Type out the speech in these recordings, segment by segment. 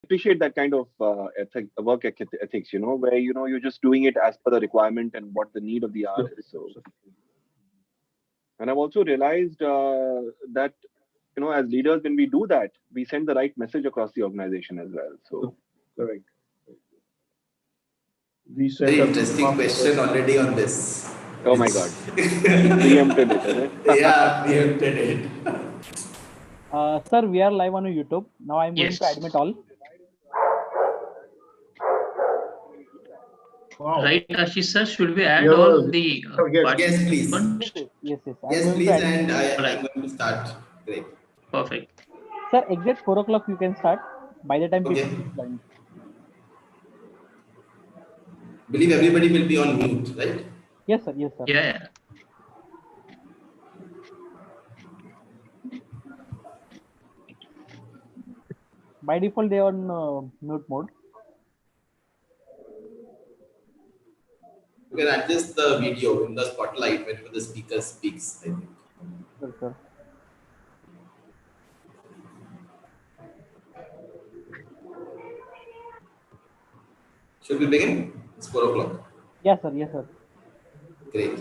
appreciate that kind of ethics, where, you're just doing it as per the requirement and what the need of the hour is. So, and I've also realized that, as leaders, when we do that, we send the right message across the organization as well. So, correct. Very interesting question already on this. Oh my God. Preempted it, is it? Yeah, preempted it. Sir, we are live on YouTube. Now I'm going to admit all. Wow. Right, Ashish sir, should we add all the yes, please. Yes. Yes, please, and I'm going to start. Great. Perfect. Sir, exact 4 o'clock you can start. By the time Okay. people join. Believe everybody will be on mute, right? Yes, sir. Yes, sir. Yeah. By default, they are on mute mode. You can adjust the video in the spotlight whenever the speaker speaks, I think. Yes, sir. Should we begin? It's 4 o'clock. Yes, sir. Yes, sir. Great.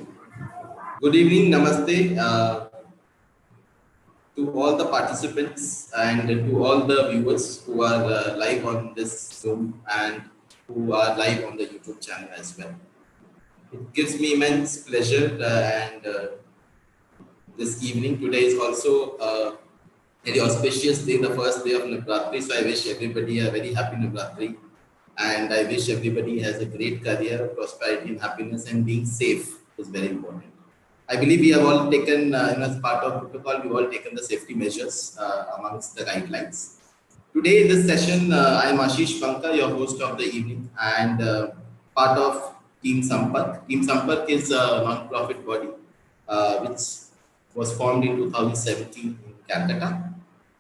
Good evening, namaste to all the participants and to all the viewers who are live on this Zoom and who are live on the YouTube channel as well. It gives me immense pleasure this evening. Today is also a very auspicious day, the first day of Navratri. So I wish everybody a very happy Navratri. And I wish everybody has a great career, prosperity and happiness, and being safe is very important. I believe we have all taken, as part of protocol, we've all taken the safety measures amongst the guidelines. Today in this session, I am Ashish Banka, your host of the evening, and part of Team Sampark. Team Sampark is a non-profit body which was formed in 2017 in Calcutta.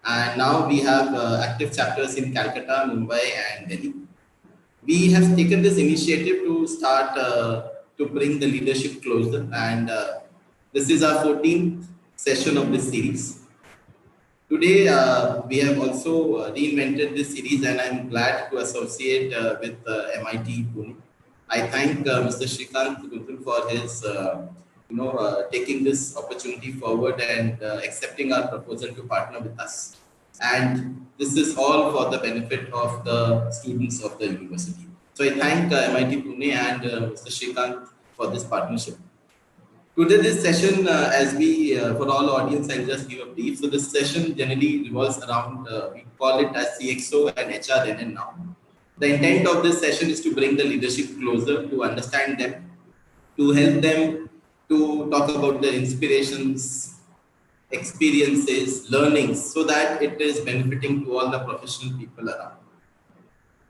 And now we have active chapters in Calcutta, Mumbai and Delhi. We have taken this initiative to start to bring the leadership closer, and this is our 14th session of this series. Today, we have also reinvented this series, and I'm glad to associate with MIT Pune. I thank Mr. Shrikant Gundul for his, taking this opportunity forward and accepting our proposal to partner with us. And this is all for the benefit of the students of the university. So I thank MIT Pune and Mr. Shrikant for this partnership. Today, this session, as we, for all audience, I'll just give a brief. So this session generally revolves around, we call it as CXO and HR then and now. The intent of this session is to bring the leadership closer, to understand them, to help them to talk about their inspirations, experiences, learnings, so that it is benefiting to all the professional people around.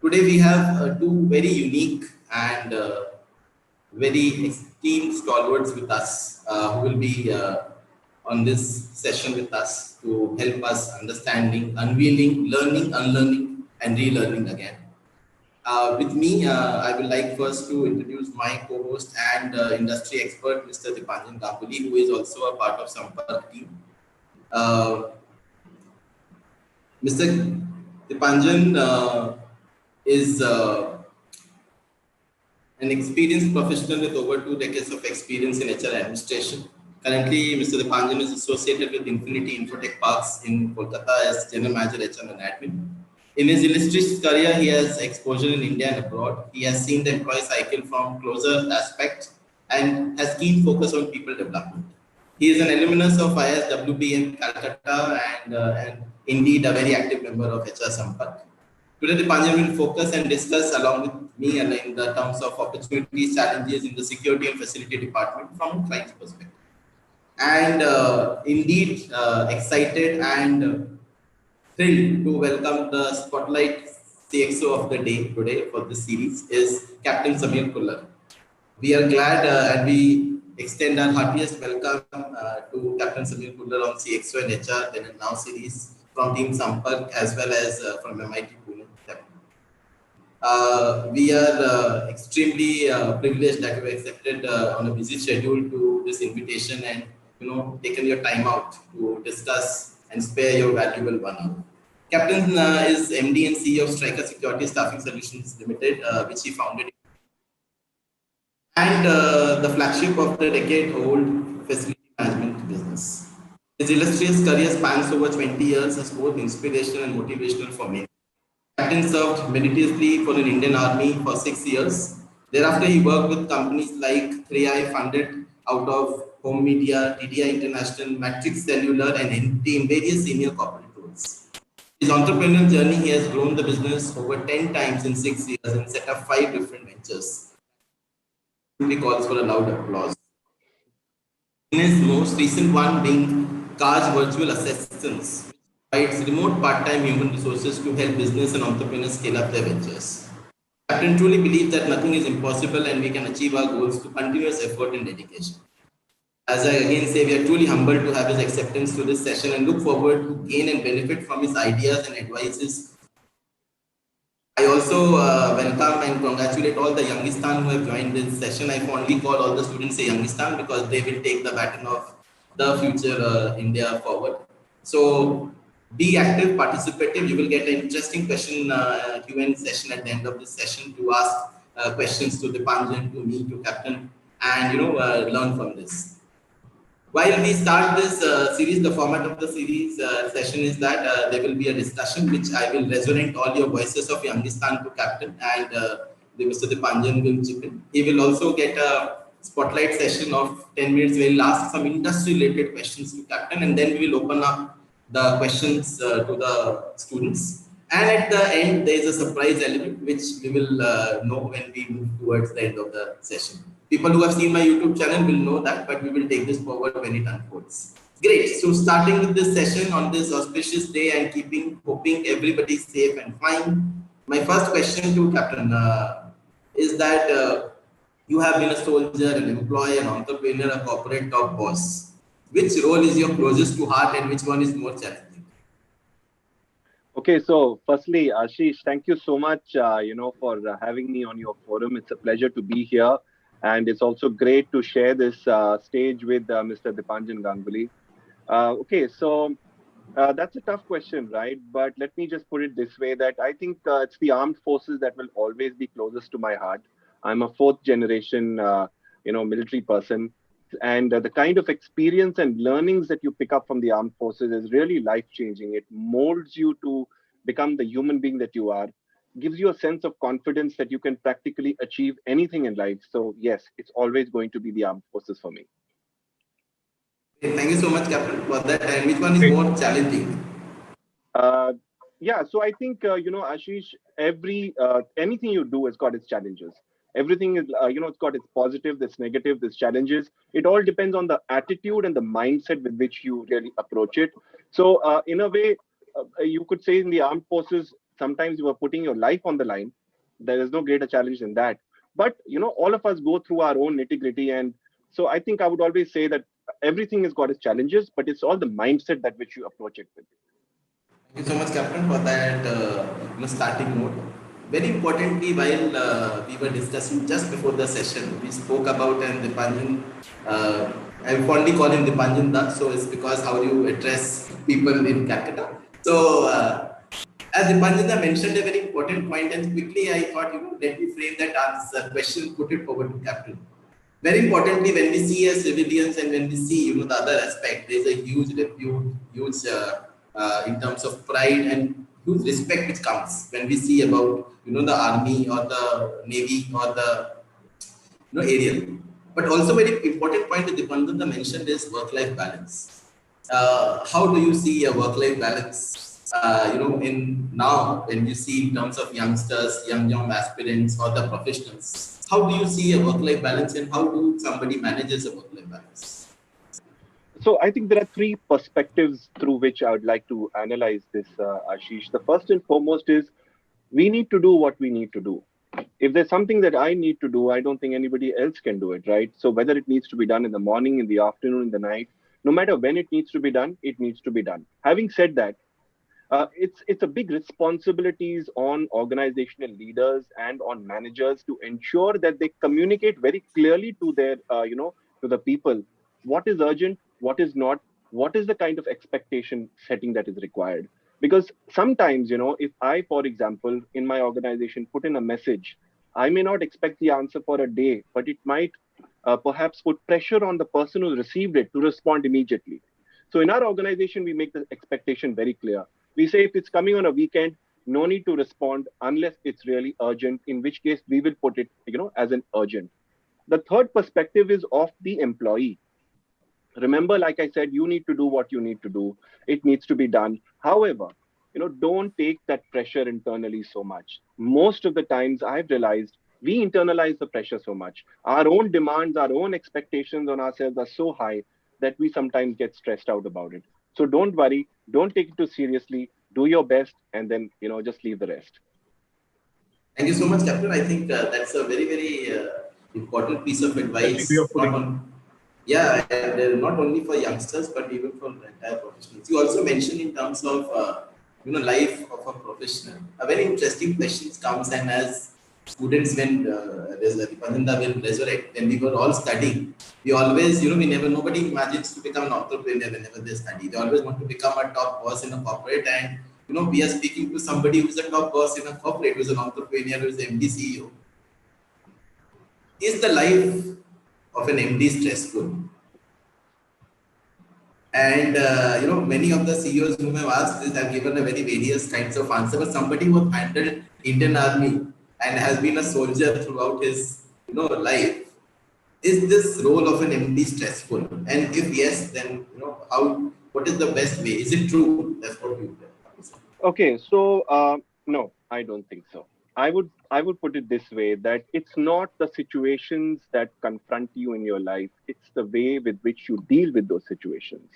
Today we have two very unique and very esteemed stalwarts with us who will be on this session with us to help us understanding, unveiling, learning, unlearning and relearning again. With me, I would like first to introduce my co-host and industry expert, Mr. Dipanjan Ganguly, who is also a part of Sampark team. Mr. Dipanjan is an experienced professional with over 2 decades of experience in HR administration. Currently, Mr. Dipanjan is associated with Infinity Infotech Parks in Kolkata as General Manager HR and Admin. In his illustrious career, he has exposure in India and abroad. He has seen the employee cycle from closer aspect and has keen focus on people development. He is an alumnus of ISWB Calcutta and indeed a very active member of HR Sampark. Today, Dipanjan will focus and discuss along with me in the terms of opportunities, challenges in the security and facility department from a client's perspective. And indeed, excited and thrilled to welcome the spotlight CXO of the day today for this series is Captain Samir Khullar. We are glad and we extend our heartiest welcome to Captain Samir Khullar on CXO and HR then and now series from Team Sampark as well as from MIT Pune. We are extremely privileged that you accepted on a busy schedule to this invitation and taken your time out to discuss and spare your valuable 1 hour. Captain is MD and CEO of Stryker Security Staffing Solutions Limited, which he founded, and the flagship of the decade-old facility management business. His illustrious career spans over 20 years as both inspirational and motivational for me. Captain served militarily for an Indian Army for 6 years. Thereafter, he worked with companies like 3i funded out of Home Media, TDI International, Matrix Cellular, and NT in various senior corporate roles. His entrepreneurial journey, he has grown the business over 10 times in 6 years and set up 5 different ventures. He calls for a loud applause. In his most recent one being Car's Virtual Assistants, which provides remote part-time human resources to help business and entrepreneurs scale up their ventures. Captain truly believes that nothing is impossible and we can achieve our goals through continuous effort and dedication. As I again say, we are truly humbled to have his acceptance to this session and look forward to gain and benefit from his ideas and advices. I also welcome and congratulate all the Youngistan who have joined this session. I fondly call all the students a Youngistan because they will take the baton of the future India forward. So be active, participative. You will get an interesting question Q&A session at the end of this session to ask questions to Dipanjan, to me, to Captain, and learn from this. While we start this series, the format of the series session is that there will be a discussion which I will resonate all your voices of Youngistan to Captain, and Mr. Dipanjan will chip in. He will also get a spotlight session of 10 minutes where he'll ask some industry-related questions to Captain, and then we will open up the questions to the students. And at the end, there is a surprise element which we will know when we move towards the end of the session. People who have seen my YouTube channel will know that, but we will take this forward when it unfolds. Great. So starting with this session on this auspicious day and hoping everybody's safe and fine. My first question to Captain is that you have been a soldier, an employee, an entrepreneur, a corporate top boss. Which role is your closest to heart and which one is more challenging? Okay, so firstly, Ashish, thank you so much, for having me on your forum. It's a pleasure to be here. And it's also great to share this stage with Mr. Dipanjan Ganguly. Okay, so that's a tough question, right? But let me just put it this way, that I think it's the armed forces that will always be closest to my heart. I'm a fourth generation, military person. And the kind of experience and learnings that you pick up from the armed forces is really life-changing. It molds you to become the human being that you are, gives you a sense of confidence that you can practically achieve anything in life. So yes, it's always going to be the armed forces for me. Thank you so much, Captain, for that. And which one is more challenging? Yeah, so I think, Ashish, anything you do has got its challenges. Everything is, it's got its positive, its negative, its challenges. It all depends on the attitude and the mindset with which you really approach it. So in a way, you could say in the armed forces, sometimes you are putting your life on the line. There is no greater challenge than that. But, all of us go through our own nitty-gritty. And so I think I would always say that everything has got its challenges, but it's all the mindset that which you approach it with. Thank you so much, Captain, for that starting note. Very importantly, while we were discussing just before the session, we spoke about and Dipanjan. I fondly call him Dipanjan Da, so it's because how you address people in Calcutta. So, as Dipanjan mentioned a very important point, and quickly I thought, let me frame that answer question, put it forward to Captain. Very importantly, when we see as civilians and when we see, the other aspect, there's a huge repute, huge in terms of pride and huge respect which comes when we see about, the army or the navy or the, aerial. But also very important point that Dipanjan mentioned is work-life balance. How do you see a work-life balance, in now when you see in terms of youngsters, young aspirants or the professionals? How do you see a work-life balance and how do somebody manages a work-life balance? So I think there are three perspectives through which I would like to analyze this, Ashish. The first and foremost is we need to do what we need to do. If there's something that I need to do, I don't think anybody else can do it, right? So whether it needs to be done in the morning, in the afternoon, in the night, no matter when it needs to be done, it needs to be done. Having said that, it's a big responsibilities on organizational leaders and on managers to ensure that they communicate very clearly to their, to the people, what is urgent, what is not, what is the kind of expectation setting that is required. Because sometimes, if I, for example, in my organization put in a message, I may not expect the answer for a day, but it might perhaps put pressure on the person who received it to respond immediately. So in our organization, we make the expectation very clear. We say if it's coming on a weekend, no need to respond unless it's really urgent, in which case we will put it, as an urgent. The third perspective is of the employee. Remember, like I said, you need to do what you need to do. It needs to be done. However, don't take that pressure internally so much. Most of the times I've realized we internalize the pressure so much. Our own demands, our own expectations on ourselves are so high that we sometimes get stressed out about it. So don't worry, don't take it too seriously, do your best, and then, just leave the rest. Thank you so much, Captain. I think that's a very, very important piece of advice. Yeah, and not only for youngsters, but even for entire professionals. You also mentioned in terms of life of a professional. A very interesting question comes, and as students, when Dipanjan will resurrect, when we were all studying, we always, nobody imagines to become an entrepreneur whenever they study. They always want to become a top boss in a corporate, and we are speaking to somebody who's a top boss in a corporate, who's an entrepreneur, who's an MD CEO. Is the life of an MD stressful? And many of the CEOs whom I've asked this have given a very various kinds of answer. But somebody who handled Indian Army and has been a soldier throughout his life, is this role of an MD stressful? And if yes, then what is the best way? Is it true? That's what we would say. Okay, so no, I don't think so. I would put it this way, that it's not the situations that confront you in your life, it's the way with which you deal with those situations.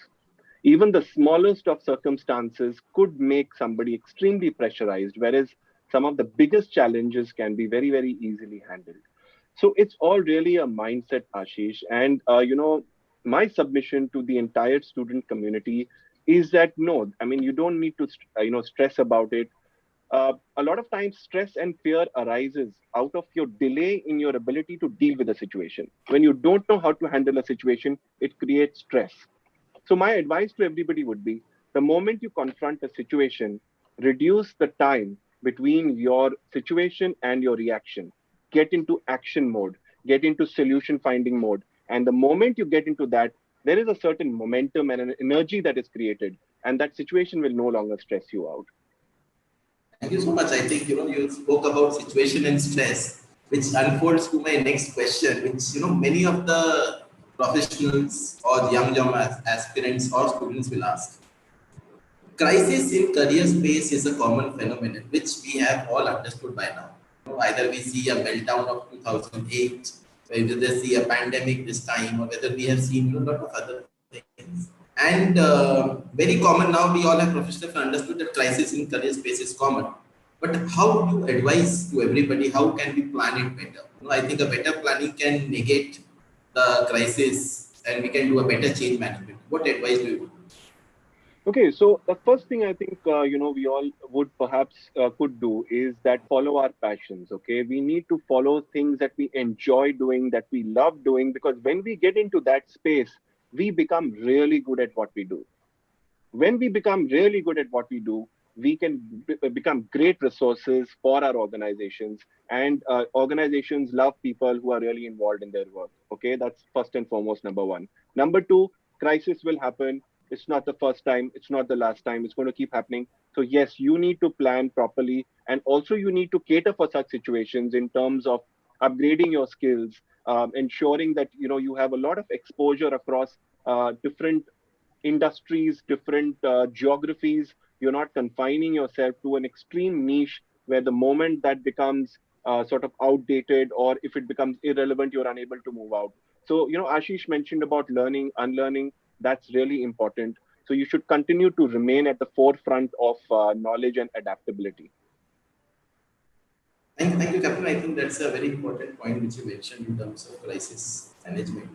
Even the smallest of circumstances could make somebody extremely pressurized, whereas some of the biggest challenges can be very, very easily handled. So it's all really a mindset, Ashish. And my submission to the entire student community is that no, I mean, you don't need to stress about it. A lot of times stress and fear arises out of your delay in your ability to deal with a situation. When you don't know how to handle a situation, it creates stress. So my advice to everybody would be, the moment you confront a situation, reduce the time between your situation and your reaction. Get into action mode, get into solution finding mode. And the moment you get into that, there is a certain momentum and an energy that is created, and that situation will no longer stress you out. Thank you so much. I think you spoke about situation and stress, which unfolds to my next question, which many of the professionals or young aspirants or students will ask. Crisis in career space is a common phenomenon which we have all understood by now. Either we see a meltdown of 2008, whether we see a pandemic this time, or whether we have seen a lot of other things. And very common now, we all have professionals understood that crisis in career space is common. But how do you advise to everybody? How can we plan it better? I think a better planning can negate the crisis, and we can do a better change management. What advice do you give? Okay, so the first thing I think we all would perhaps could do is that follow our passions. Okay, we need to follow things that we enjoy doing, that we love doing, because when we get into that space, we become really good at what we do. When we become really good at what we do, we can become great resources for our organizations, and organizations love people who are really involved in their work. Okay, that's first and foremost, number one. Number two, crisis will happen. It's not the first time, it's not the last time, it's going to keep happening. So yes, you need to plan properly, and also you need to cater for such situations in terms of upgrading your skills, ensuring that you have a lot of exposure across different industries, different geographies. You're not confining yourself to an extreme niche where the moment that becomes sort of outdated, or if it becomes irrelevant, you're unable to move out. So, Ashish mentioned about learning, unlearning. That's really important. So you should continue to remain at the forefront of knowledge and adaptability. Thank you, Captain. I think that's a very important point which you mentioned in terms of crisis management.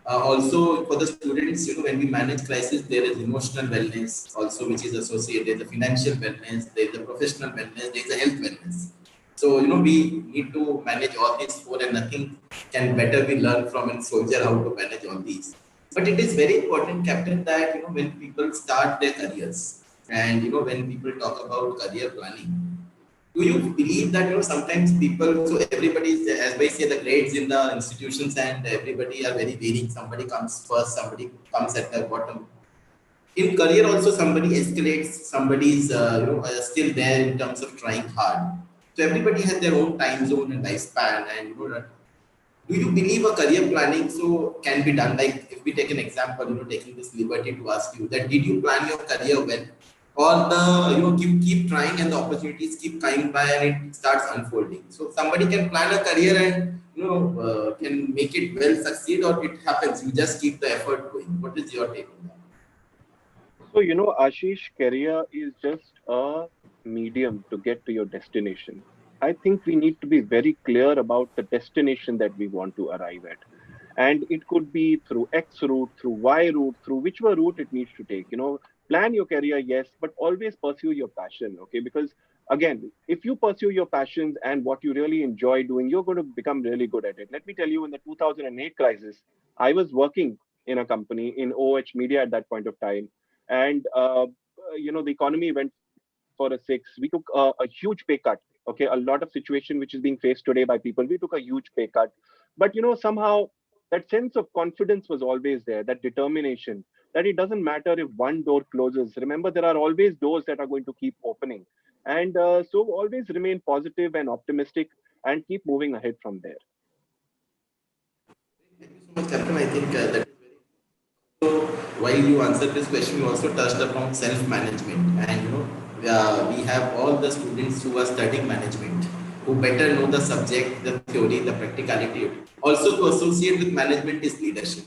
Also, for the students, when we manage crisis, there is emotional wellness also, which is associated. There's the financial wellness, there's the professional wellness, there's the health wellness. So, we need to manage all these four, and nothing can better be learned from a soldier how to manage all these. But it is very important, Captain, that when people start their careers, And when people talk about career planning, do you believe that sometimes people, so everybody is, as I say, the grades in the institutions and everybody are very varying. Somebody comes first, somebody comes at the bottom. In career also, somebody escalates, somebody is still there in terms of trying hard. So everybody has their own time zone and lifespan, and do you believe a career planning so can be done? Like if we take an example, taking this liberty to ask you that, did you plan your career well, or the keep trying and the opportunities keep coming by and it starts unfolding? So somebody can plan a career and can make it well succeed, or it happens you just keep the effort going. What is your take on that? So, Ashish, career is just a medium to get to your destination. I think we need to be very clear about the destination that we want to arrive at. And it could be through X route, through Y route, through whichever route it needs to take. Plan your career, yes, but always pursue your passion, okay? Because again, if you pursue your passions and what you really enjoy doing, you're going to become really good at it. Let me tell you, in the 2008 crisis, I was working in a company in OH Media at that point of time, and the economy went for a six. We took a huge pay cut. Okay, a lot of situation which is being faced today by people. We took a huge pay cut, but somehow that sense of confidence was always there. That determination that it doesn't matter if one door closes. Remember, there are always doors that are going to keep opening, and so always remain positive and optimistic and keep moving ahead from there. Thank you so much, Captain. I think that is very. So while you answered this question, you also touched upon self-management, and we have all the students who are studying management who better know the subject, the theory, the practicality. Also, to associate with management is leadership.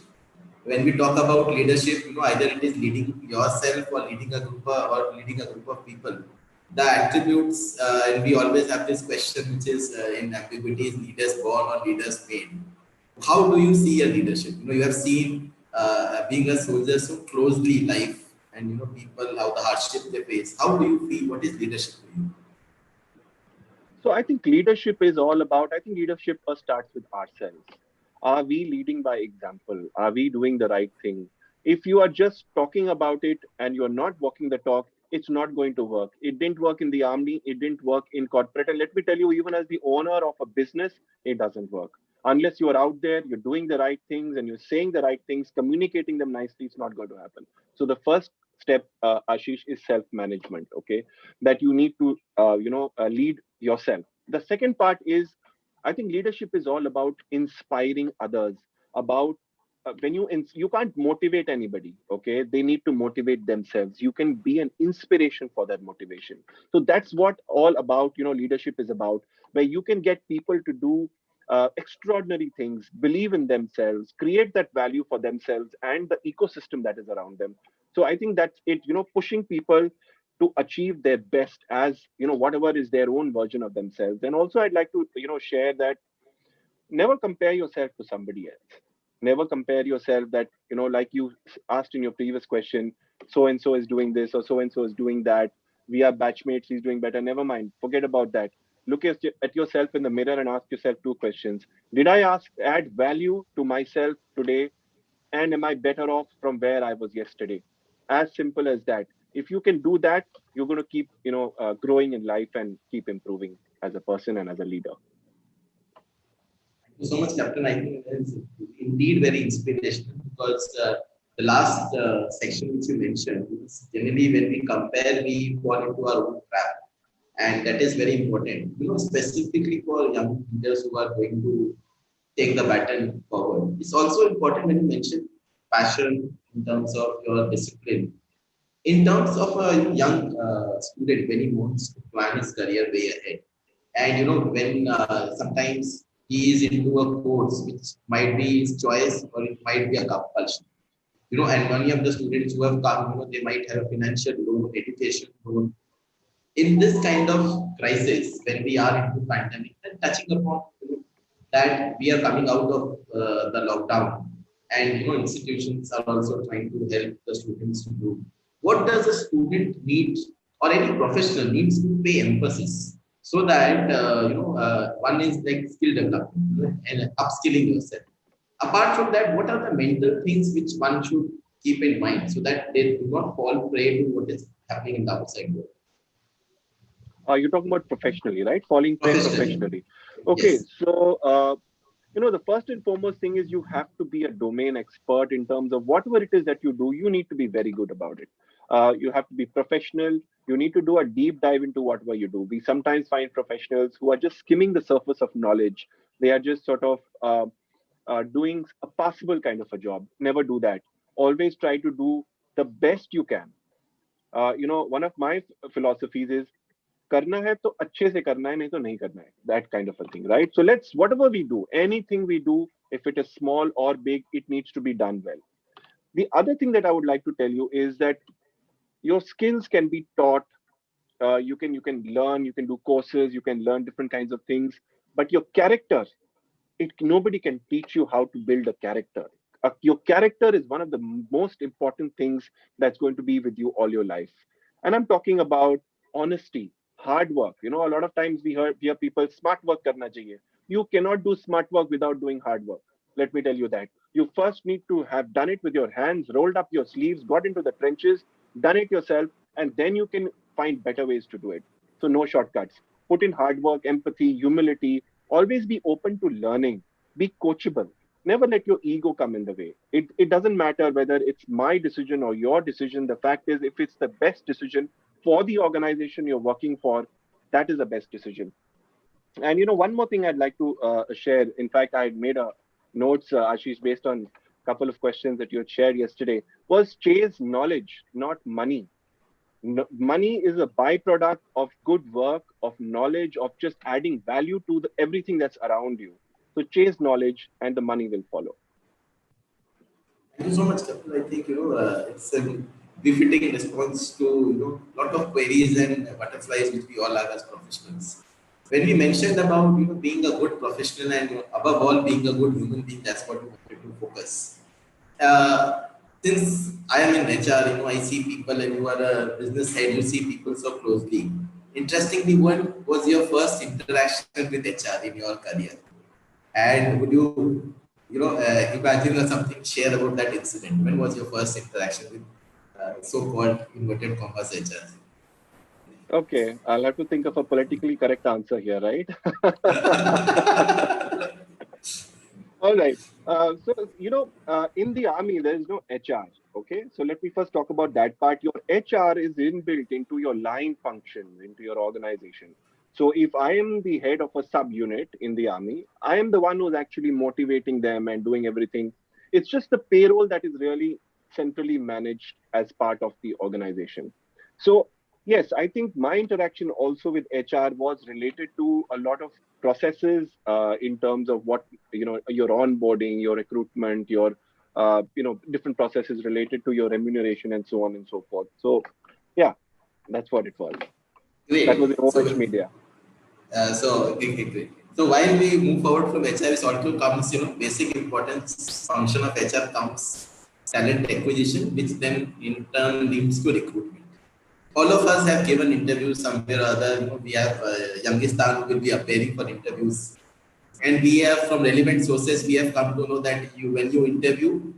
When we talk about leadership, either it is leading yourself or leading a group of people. The attributes, and we always have this question, which is in ambiguity: is leaders born or leaders made? How do you see a leadership? You have seen being a soldier so closely life, and people, how the hardship they face. How do you feel? What is leadership for you? So I think leadership is all about, I think leadership first starts with ourselves. Are we leading by example? Are we doing the right thing? If you are just talking about it and you're not walking the talk, it's not going to work. It didn't work in the army. It didn't work in corporate. And let me tell you, even as the owner of a business, it doesn't work. Unless you're out there, you're doing the right things and you're saying the right things, communicating them nicely, it's not going to happen. So the first step, Ashish, is self-management. Okay, that you need to, lead yourself. The second part is, I think leadership is all about inspiring others. About when you can't motivate anybody. Okay, they need to motivate themselves. You can be an inspiration for that motivation. So that's what all about. Leadership is about, where you can get people to do extraordinary things, believe in themselves, create that value for themselves and the ecosystem that is around them. So I think that's it. Pushing people to achieve their best as whatever is their own version of themselves. And also I'd like to share that never compare yourself to somebody else. Never compare yourself that like you asked in your previous question, so and so is doing this or so and so is doing that, we are batchmates, he's doing better. Never mind, forget about that. Look at yourself in the mirror and ask yourself two questions. Did I add value to myself today, and am I better off from where I was yesterday? As simple as that. If you can do that, you're going to keep growing in life and keep improving as a person and as a leader. Thank you so much, Captain. I think that is indeed very inspirational, because the last section which you mentioned is generally when we compare, we fall into our own trap, and that is very important. Specifically for young leaders who are going to take the baton forward. It's also important when you mention passion in terms of your discipline. In terms of a young student, when he wants to plan his career way ahead, and when sometimes he is into a course which might be his choice or it might be a compulsion. And many of the students who have come, they might have a financial loan, education loan. In this kind of crisis, when we are into pandemic, and touching upon that we are coming out of the lockdown, and institutions are also trying to help the students to do. What does a student need, or any professional needs to pay emphasis, so that one is like skill development and upskilling yourself. Apart from that, what are the mental things which one should keep in mind so that they do not fall prey to what is happening in the outside world. You're talking about professionally, right? Following trend professionally. Okay, Yes. so the first and foremost thing is you have to be a domain expert in terms of whatever it is that you do. You need to be very good about it. You have to be professional. You need to do a deep dive into whatever you do. We sometimes find professionals who are just skimming the surface of knowledge. They are just sort of doing a passable kind of a job. Never do that. Always try to do the best you can. One of my philosophies is करना है तो अच्छे से करना है नहीं तो नहीं करना है, that kind of a thing, right? So let's, whatever we do, anything we do, if it is small or big, it needs to be done well. The other thing that I would like to tell you is that your skills can be taught. You can learn, you can do courses, you can learn different kinds of things, but your character, nobody can teach you how to build a character. Your character is one of the most important things that's going to be with you all your life. And I'm talking about honesty, hard work. A lot of times we hear people smart work karna chahiye. You cannot do smart work without doing hard work. Let me tell you that. You first need to have done it with your hands, rolled up your sleeves, got into the trenches, done it yourself, and then you can find better ways to do it. So no shortcuts. Put in hard work, empathy, humility. Always be open to learning. Be coachable. Never let your ego come in the way. It doesn't matter whether it's my decision or your decision. The fact is, if it's the best decision for the organization you're working for, that is the best decision. And one more thing I'd like to share. In fact, I had made a notes, Ashish, based on a couple of questions that you had shared yesterday. Was chase knowledge, not money. Money is a byproduct of good work, of knowledge, of just adding value to everything that's around you. So chase knowledge, and the money will follow. Thank you so much, Kapil. I think it's a befitting response to lot of queries and butterflies which we all have as professionals. When we mentioned about being a good professional and above all being a good human being, that's what we wanted to focus. Since I am in HR, I see people, and you are a business head, you see people so closely. Interestingly, when was your first interaction with HR in your career? And would you, imagine or something, share about that incident? When was your first interaction with so-called inverted commas HR? Okay, I'll have to think of a politically correct answer here, right? All right. In the army, there is no HR. Okay, so let me first talk about that part. Your HR is inbuilt into your line function, into your organization. So if I am the head of a subunit in the army, I am the one who's actually motivating them and doing everything. It's just the payroll that is really centrally managed as part of the organization. So yes, I think my interaction also with HR was related to a lot of processes in terms of what your onboarding, your recruitment, your different processes related to your remuneration and so on and so forth. So yeah, that's what it was. Great. That was in OH Media. Great. So while we move forward from HR, it also comes, basic importance function of HR comes talent acquisition, which then in turn leads to recruitment. All of us have given interviews somewhere or other. We have Youngistan who will be appearing for interviews, and we have from relevant sources we have come to know that when you interview,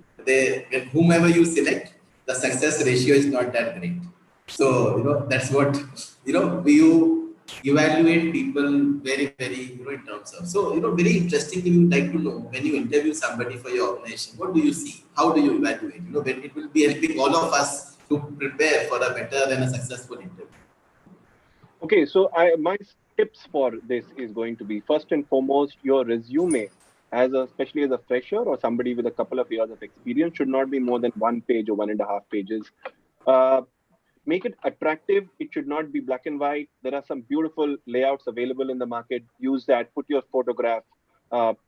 whomever you select, the success ratio is not that great. So that's what you evaluate people very, very in terms of. So very interestingly, we would like to know, when you interview somebody for your organization, what do you see? How do you evaluate? When it will be helping all of us to prepare for a better and a successful interview. Okay, so my tips for this is going to be, first and foremost, your resume, especially as a fresher or somebody with a couple of years of experience, should not be more than 1 page or 1.5 pages. Make it attractive. It should not be black and white. There are some beautiful layouts available in the market. Use that. Put your photograph.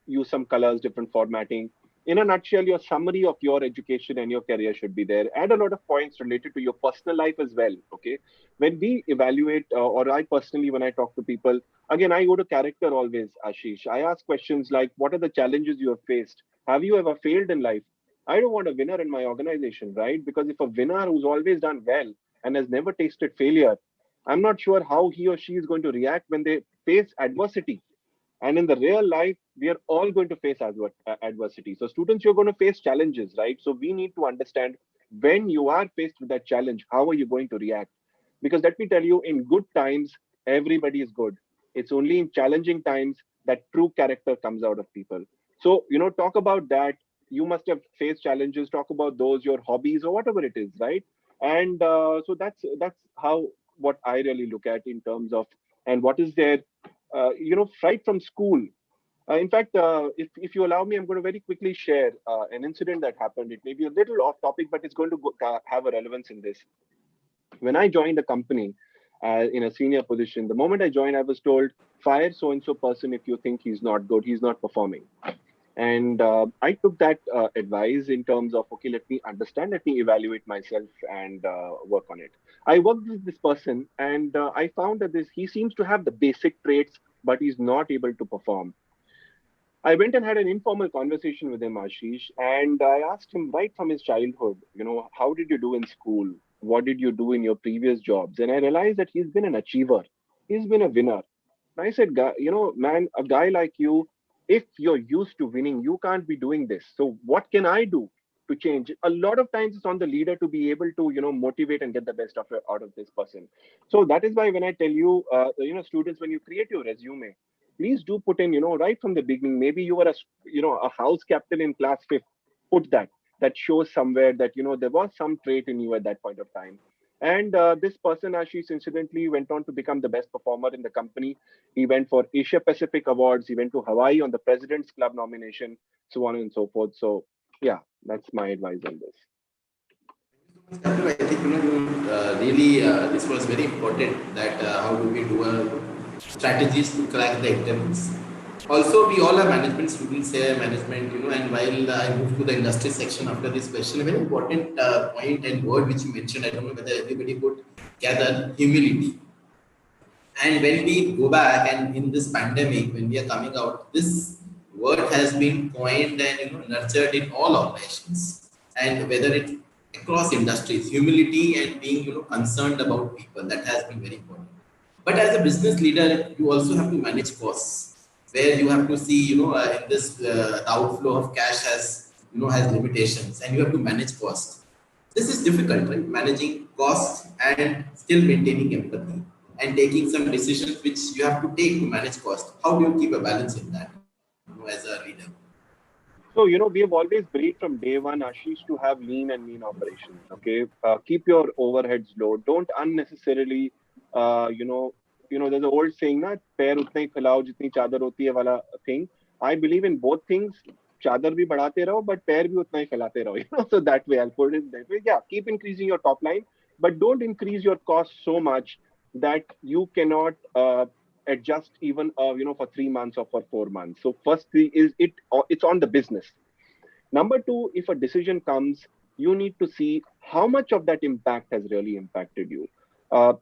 Use some colors, different formatting. In a nutshell, your summary of your education and your career should be there. Add a lot of points related to your personal life as well. Okay. When we evaluate, or I personally, when I talk to people, again, I go to character always, Ashish. I ask questions like, what are the challenges you have faced? Have you ever failed in life? I don't want a winner in my organization, right? Because if a winner who's always done well and has never tasted failure, I'm not sure how he or she is going to react when they face adversity. And in the real life, we are all going to face adversity. So students, you're going to face challenges, right? So we need to understand, when you are faced with that challenge, how are you going to react? Because let me tell you, in good times, everybody is good. It's only in challenging times that true character comes out of people. So, talk about that. You must have faced challenges. Talk about those, your hobbies or whatever it is, right? And so that's how what I really look at in terms of, and what is there, right from school. In fact, if you allow me, I'm going to very quickly share an incident that happened. It may be a little off topic, but it's going to have a relevance in this. When I joined the company in a senior position, the moment I joined, I was told, fire so and so person if you think he's not good, he's not performing. And I took that advice in terms of, okay, let me understand, let me evaluate myself and work on it. I worked with this person, and I found that he seems to have the basic traits, but he's not able to perform. I went and had an informal conversation with him, Ashish, and I asked him right from his childhood, how did you do in school? What did you do in your previous jobs? And I realized that he's been an achiever. He's been a winner. And I said, man, a guy like you, if you're used to winning, you can't be doing this. So what can I do to change? A lot of times it's on the leader to be able to, motivate and get the best out of this person. So that is why when I tell you, students, when you create your resume, please do put in, right from the beginning. Maybe you were a house captain in class fifth. Put that shows somewhere that there was some trait in you at that point of time. And this person, Ashish, incidentally went on to become the best performer in the company. He went for Asia Pacific Awards. He went to Hawaii on the President's Club nomination, so on and so forth. So yeah, that's my advice on this. I think really this was very important that how do we do strategies to crack the interviews. Also, we all are management students here, management, and while I move to the industry section after this question, a very important point and word which you mentioned, I don't know whether everybody could gather, humility. And when we go back and in this pandemic, when we are coming out, this word has been coined and nurtured in all organizations, and whether it's across industries, humility and being concerned about people, that has been very important. But as a business leader, you also have to manage costs, where you have to see, in this the outflow of cash has limitations, and you have to manage costs. This is difficult, right? Managing costs and still maintaining empathy and taking some decisions which you have to take to manage cost. How do you keep a balance in that, as a leader? So, we have always believed from day one, Ashish, to have lean and mean operations. Okay, keep your overheads low. Don't unnecessarily, there's an old saying, na, "Pair utne hi philao jitni chadar hoti hai" wala thing. I believe in both things. Chadar bhi badhate raho, but pair bhi utna hi phailate raho. So that way, I'll put it that way. Yeah, keep increasing your top line, but don't increase your costs so much that you cannot adjust even for 3 months or for 4 months. So first is it's on the business. Number two, if a decision comes, you need to see how much of that impact has really impacted you. uh,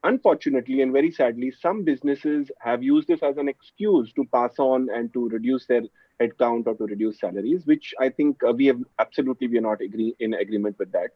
Unfortunately and very sadly, some businesses have used this as an excuse to pass on and to reduce their headcount or to reduce salaries, which I think we are not in agreement with that.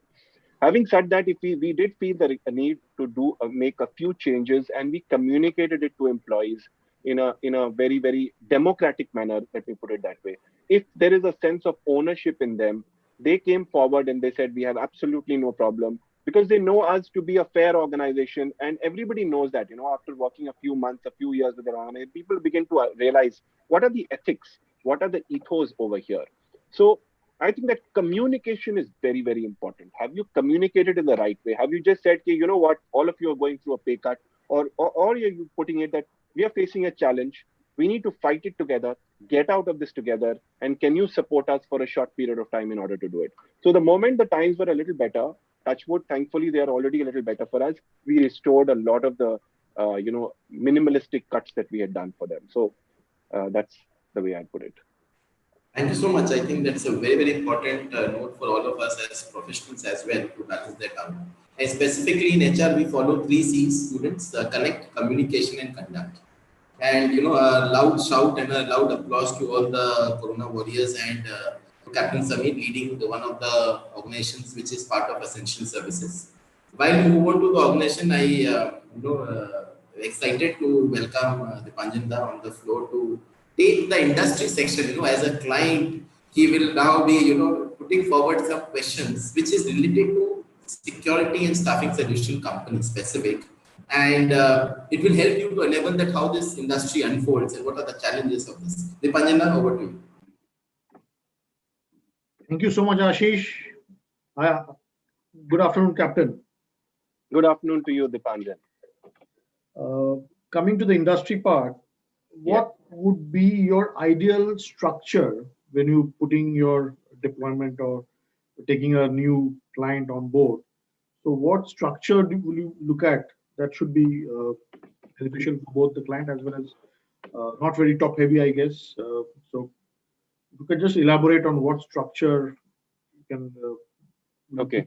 Having said that, if we did feel the need to make a few changes, and we communicated it to employees in a very, very democratic manner, let me put it that way. If there is a sense of ownership in them, they came forward and they said, we have absolutely no problem, because they know us to be a fair organization, and everybody knows that, after working a few months, a few years with their organization, people begin to realize what are the ethics, what are the ethos over here. So I think that communication is very, very important. Have you communicated in the right way? Have you just said, okay, you know what, all of you are going through a pay cut, or are you putting it that we are facing a challenge, we need to fight it together, get out of this together, and can you support us for a short period of time in order to do it? So the moment the times were a little better, touch wood, thankfully they are already a little better for us. We restored a lot of the minimalistic cuts that we had done for them. So that's the way I put it. Thank you so much. I think that's a very, very important note for all of us as professionals as well to balance that out. And specifically in HR, we follow 3 C's, students: connect, communication, and conduct. And a loud shout and a loud applause to all the Corona warriors and Captain Samir leading one of the organizations which is part of essential services. While we move on to the organization, I excited to welcome Dipanjan on the floor to take the industry section. As a client, he will now be putting forward some questions which is related to security and staffing solution company specific. And it will help you to enable that how this industry unfolds and what are the challenges of this. Dipanjan, over to you. Thank you so much, Ashish. Good afternoon, Captain. Good afternoon to you, Dipanjan. Coming to the industry part, what would be your ideal structure when you putting your deployment or taking a new client on board? So what structure will you look at that should be beneficial for both the client as well as not very top heavy, I guess. So you can just elaborate on what structure you can. Okay.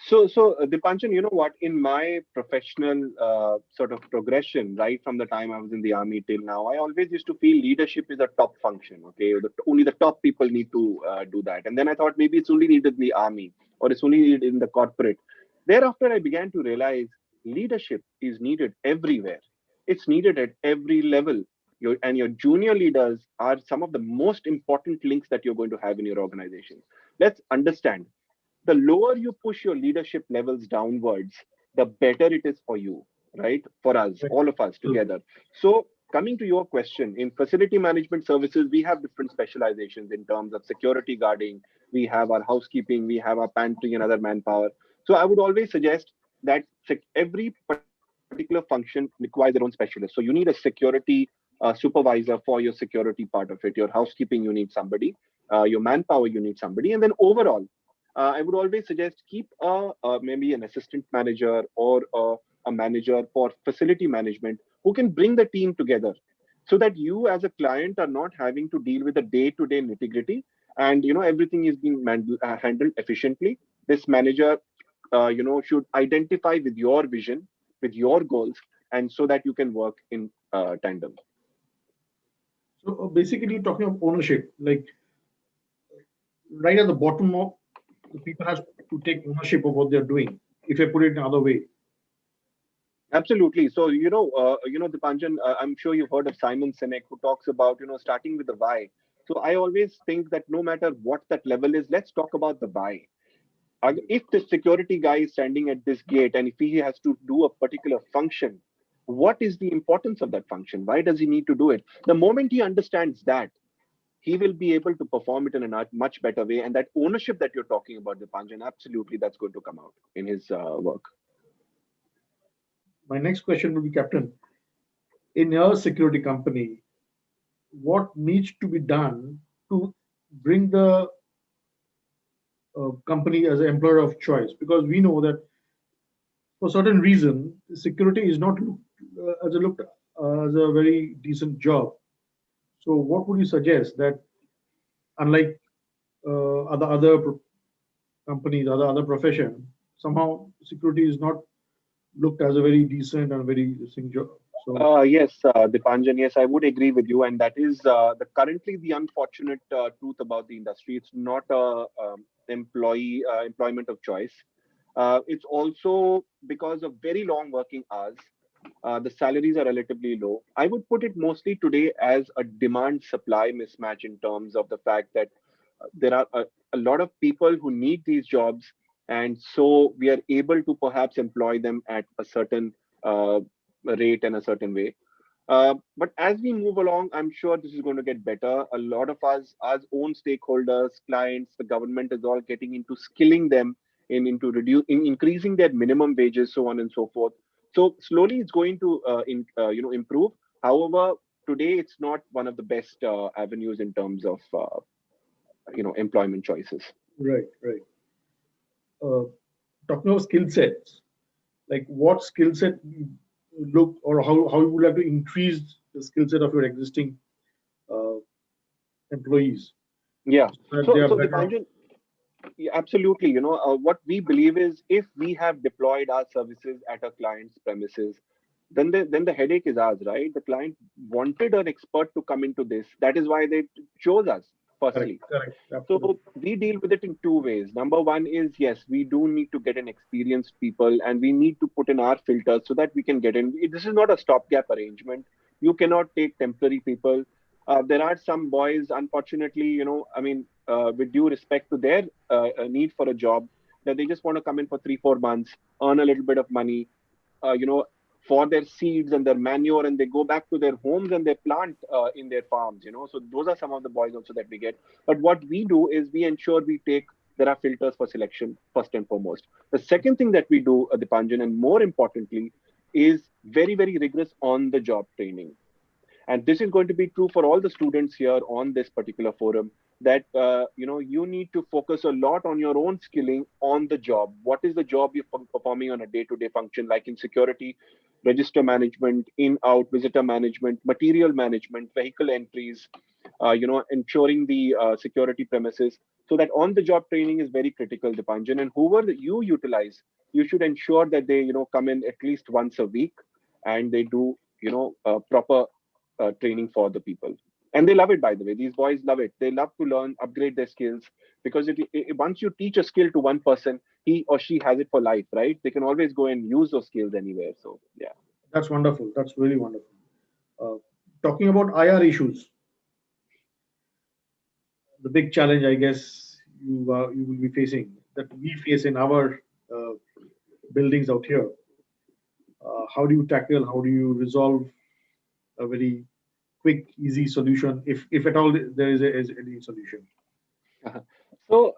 So Dipanjan, you know what? In my professional sort of progression, right from the time I was in the army till now, I always used to feel leadership is a top function. Okay, only the top people need to do that. And then I thought maybe it's only needed in the army or it's only needed in the corporate. Thereafter, I began to realize leadership is needed everywhere. It's needed at every level. Your junior leaders are some of the most important links that you're going to have in your organization. Let's understand. The lower you push your leadership levels downwards, the better it is for you, right? For us, all of us together. So coming to your question, in facility management services, we have different specializations in terms of security guarding. We have our housekeeping, we have our pantry and other manpower. So I would always suggest that every particular function requires their own specialist. So you need a security supervisor for your security part of it. Your housekeeping, you need somebody. Your manpower, you need somebody. And then overall, I would always suggest keep maybe an assistant manager or a manager for facility management who can bring the team together so that you as a client are not having to deal with the day-to-day nitty-gritty and everything is being handled efficiently. This manager should identify with your vision, with your goals, and so that you can work in tandem. So basically talking of ownership, like right at the bottom of the people has to take ownership of what they're doing, if I put it another way. Absolutely. So, Dipanjan, I'm sure you've heard of Simon Sinek, who talks about, starting with the why. So I always think that no matter what that level is, let's talk about the why. If the security guy is standing at this gate and if he has to do a particular function, what is the importance of that function? Why does he need to do it? The moment he understands that, he will be able to perform it in a much better way. And that ownership that you're talking about, Dipanjan, absolutely, that's going to come out in his work. My next question will be, Captain, in your security company, what needs to be done to bring the company as an employer of choice? Because we know that for certain reason, security is not looked as a very decent job. So what would you suggest that, unlike other companies, other profession, somehow security is not looked as a very decent and very distinct job? So yes, Dipanjan, yes, I would agree with you, and that is currently the unfortunate truth about the industry. It's not a employment of choice. It's also because of very long working hours. The salaries are relatively low. I would put it mostly today as a demand-supply mismatch in terms of the fact that there are a lot of people who need these jobs, and so we are able to perhaps employ them at a certain rate and a certain way. But as we move along, I'm sure this is going to get better. A lot of us, as own stakeholders, clients, the government is all getting into skilling them into increasing their minimum wages, so on and so forth. So slowly, it's going to improve. However, today it's not one of the best avenues in terms of employment choices. right. Talking about skill sets, like what skill set look, or how you would like to increase the skill set of your existing employees? Yeah. So So Dipanjan, yeah, absolutely. What we believe is if we have deployed our services at a client's premises, then the headache is ours, right? The client wanted an expert to come into this. That is why they chose us, firstly. correct. So we deal with it in two ways. Number one is, yes, we do need to get an experienced people and we need to put in our filters so that we can get in. This is not a stopgap arrangement. You cannot take temporary people. There are some boys, unfortunately, with due respect to their need for a job, that they just want to come in for 3-4 months, earn a little bit of money, for their seeds and their manure, and they go back to their homes and they plant in their farms. So those are some of the boys also that we get. But what we do is we ensure there are filters for selection first and foremost. The second thing that we do, Dipanjan, and more importantly, is very, very rigorous on the job training. And this is going to be true for all the students here on this particular forum, that you need to focus a lot on your own skilling on the job. What is the job you're performing on a day-to-day function, like in security, register management, in out visitor management, material management, vehicle entries, ensuring the security premises. So that on the job training is very critical, Dipanjan. And whoever you utilize, you should ensure that they come in at least once a week, and they do proper training for the people. And they love it, by the way. These boys love it. They love to learn, upgrade their skills, because once you teach a skill to one person, he or she has it for life, right? They can always go and use those skills anywhere. So yeah, That's wonderful. That's really wonderful. Talking about IR issues, the big challenge, I guess, you will be facing, that we face in our buildings out here. How do you tackle? How do you resolve a very quick, easy solution, if at all there is any solution? So,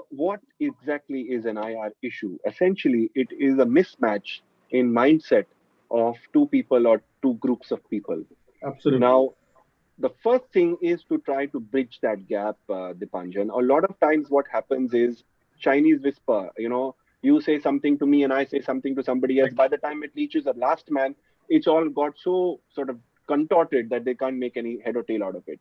what exactly is an IR issue? Essentially, it is a mismatch in mindset of two people or two groups of people. Absolutely. Now, the first thing is to try to bridge that gap, Dipanjan. A lot of times, what happens is Chinese whisper. You say something to me and I say something to somebody else. By the time it reaches the last man, it's all got so sort of contorted that they can't make any head or tail out of it.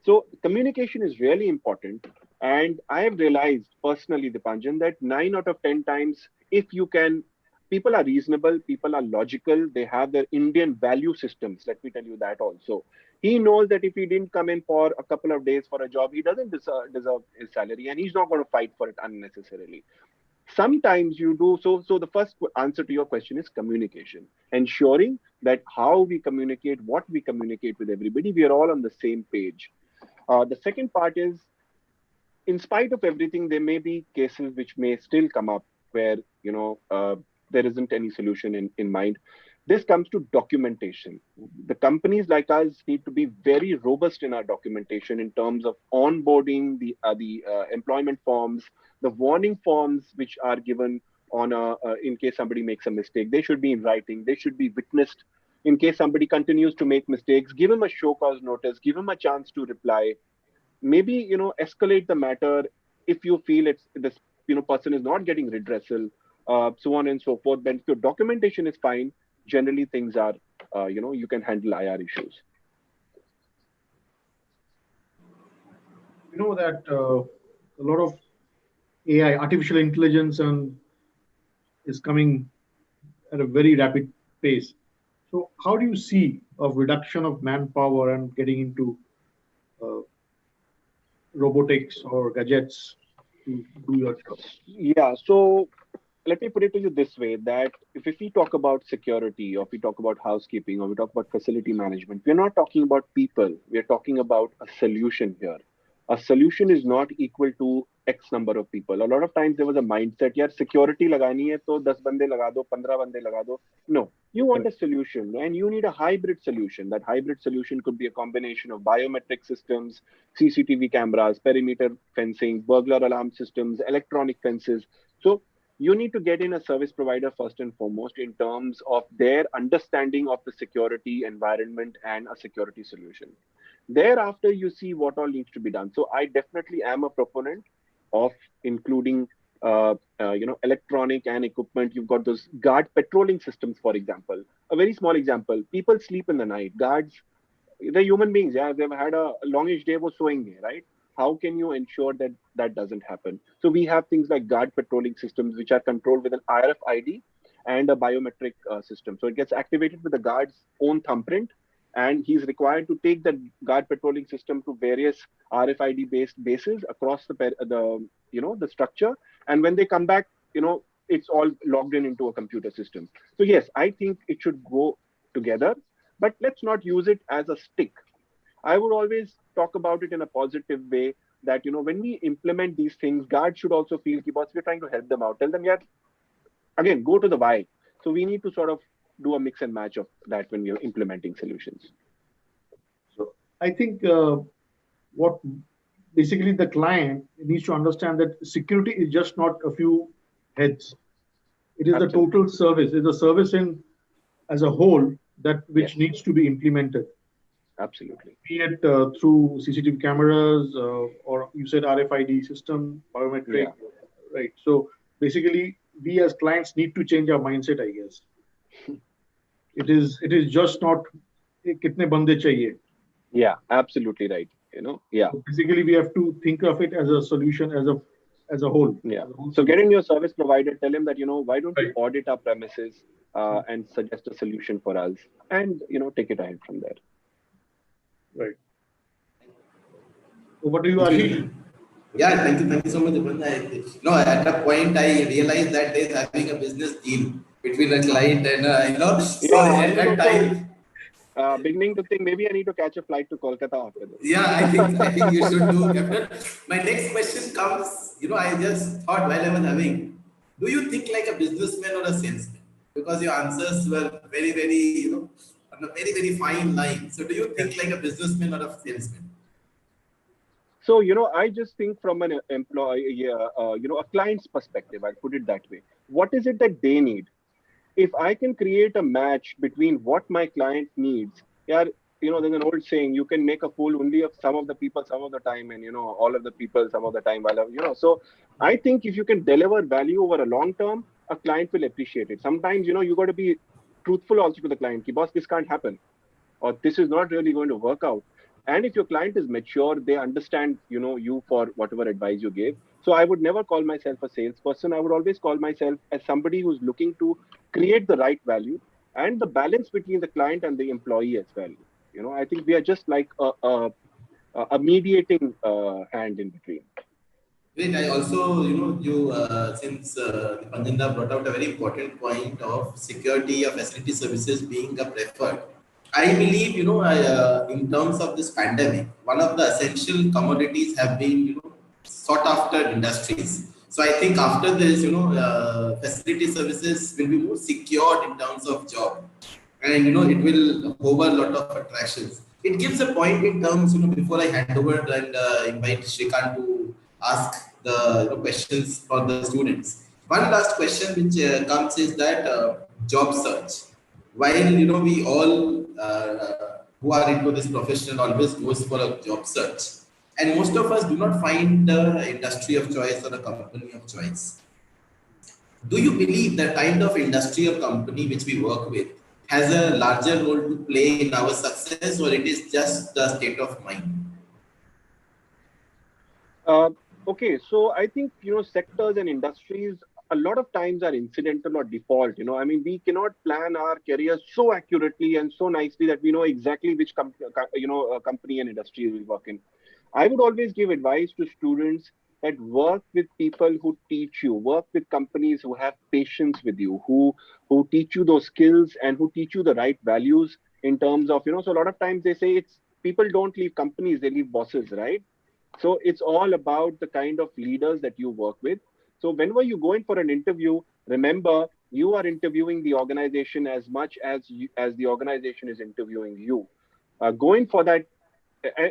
So communication is really important. And I have realized personally, Dipanjan, that 9 out of 10 times, if you can, people are reasonable, people are logical, they have their Indian value systems. Let me tell you that also. He knows that if he didn't come in for a couple of days for a job, he doesn't deserve his salary, and he's not going to fight for it unnecessarily. Sometimes you do so the first answer to your question is communication, ensuring that how we communicate, what we communicate with everybody, we are all on the same page. The second part is, in spite of everything, there may be cases which may still come up where there isn't any solution in mind. This comes to documentation. The companies like us need to be very robust in our documentation in terms of onboarding, the employment forms, the warning forms which are given on in case somebody makes a mistake. They should be in writing. They should be witnessed. In case somebody continues to make mistakes, give him a show cause notice, give him a chance to reply. Maybe escalate the matter if you feel it's this person is not getting redressal, so on and so forth. But if your documentation is fine, generally things are you can handle IR issues. You know that a lot of AI, artificial intelligence, and is coming at a very rapid pace. So how do you see a reduction of manpower and getting into uh, robotics or gadgets to do your job? Yeah, so let me put it to you this way, that if we talk about security, or if we talk about housekeeping, or we talk about facility management, we're not talking about people. We're talking about a solution here. A solution is not equal to X number of people. A lot of times there was a mindset, yaar, security lagani hai, to 10 bande laga do, 15 bande laga do. No, you want a solution, and you need a hybrid solution. That hybrid solution could be a combination of biometric systems, CCTV cameras, perimeter fencing, burglar alarm systems, electronic fences. So you need to get in a service provider first and foremost in terms of their understanding of the security environment and a security solution. Thereafter, you see what all needs to be done. So I definitely am a proponent of including electronic and equipment. You've got those guard patrolling systems, for example. A very small example: people sleep in the night. Guards, they're human beings. Yeah, they've had a longish day, wo soenge, right? How can you ensure that that doesn't happen? So we have things like guard patrolling systems, which are controlled with an RFID and a biometric system. So it gets activated with the guard's own thumbprint, and he's required to take the guard patrolling system to various RFID based bases across the structure. And when they come back, it's all logged into a computer system. So yes, I think it should go together, but let's not use it as a stick. I would always talk about it in a positive way. that, when we implement these things, guards should also feel, boss, we're trying to help them out. Tell them, yeah, again, go to the why. So we need to sort of do a mix and match of that when we are implementing solutions. So I think what basically the client needs to understand that security is just not a few heads. It is the total service. It's a service in as a whole that which needs to be implemented. Absolutely. Be it through CCTV cameras or you said RFID system, biometric, right? So basically, we as clients need to change our mindset, I guess. It is just not kitne bande chahiye. Yeah, absolutely right. Yeah. So basically, we have to think of it as a solution as a whole. Yeah. So get in your service provider, tell him that, why don't you audit our premises and suggest a solution for us, and, take it ahead from there. Right. So what do you, Ashish? Yeah, thank you so much, Dipanjan. No, at that point, I realized that there is having a business deal between a client and, so at that time, beginning to think maybe I need to catch a flight to Kolkata after this. Yeah, I think you should do, Captain. My next question comes, I just thought while I was having, do you think like a businessman or a salesman? Because your answers were very, very, on a very, very fine line. So do you think like a businessman or a salesman? So, I just think from an employee, a client's perspective, I'll put it that way. What is it that they need? If I can create a match between what my client needs, there's an old saying, you can make a fool only of some of the people some of the time, and, all of the people some of the time. So I think if you can deliver value over a long term, a client will appreciate it. Sometimes, you got to be truthful also to the client. Boss, this can't happen, or this is not really going to work out. And if your client is mature, they understand, you for whatever advice you gave. So I would never call myself a salesperson. I would always call myself as somebody who's looking to create the right value and the balance between the client and the employee as well. I think we are just like a mediating hand in between. Great. I also, since Dipanjan brought out a very important point of security of facility services being a preferred. I believe, in terms of this pandemic, one of the essential commodities have been, sought after industries. So I think after this, facility services will be more secured in terms of job, and it will hold a lot of attractions. It gives a point in terms, before I hand over and invite Shrikant to ask the questions for the students. One last question which comes is that job search. While we all who are into this profession always goes for a job search, and most of us do not find the industry of choice or a company of choice. Do you believe the kind of industry or company which we work with has a larger role to play in our success, or it is just the state of mind? Okay, so I think, sectors and industries a lot of times are incidental or default. We cannot plan our careers so accurately and so nicely that we know exactly which company and industry we work in. I would always give advice to students that work with people who teach you, work with companies who have patience with you, who teach you those skills and who teach you the right values in terms of, so a lot of times they say people don't leave companies, they leave bosses, right? So it's all about the kind of leaders that you work with. So whenever you go in for an interview, remember you are interviewing the organization as much as the organization is interviewing you. Going for that.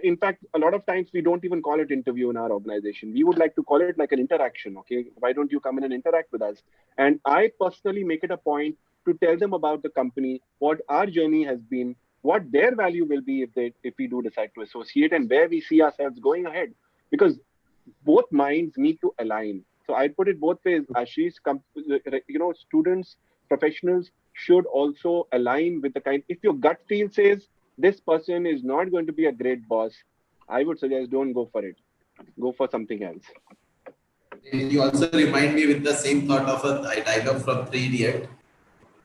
In fact, a lot of times we don't even call it interview in our organization. We would like to call it like an interaction. Okay, why don't you come in and interact with us? And I personally make it a point to tell them about the company, what our journey has been, what their value will be if we do decide to associate, and where we see ourselves going ahead. Because both minds need to align. So I put it both ways, Ashish. Students, professionals should also align with the kind. If your gut feel says this person is not going to be a great boss, I would suggest don't go for it. Go for something else. You also remind me with the same thought of a dialogue from 3 Idiot.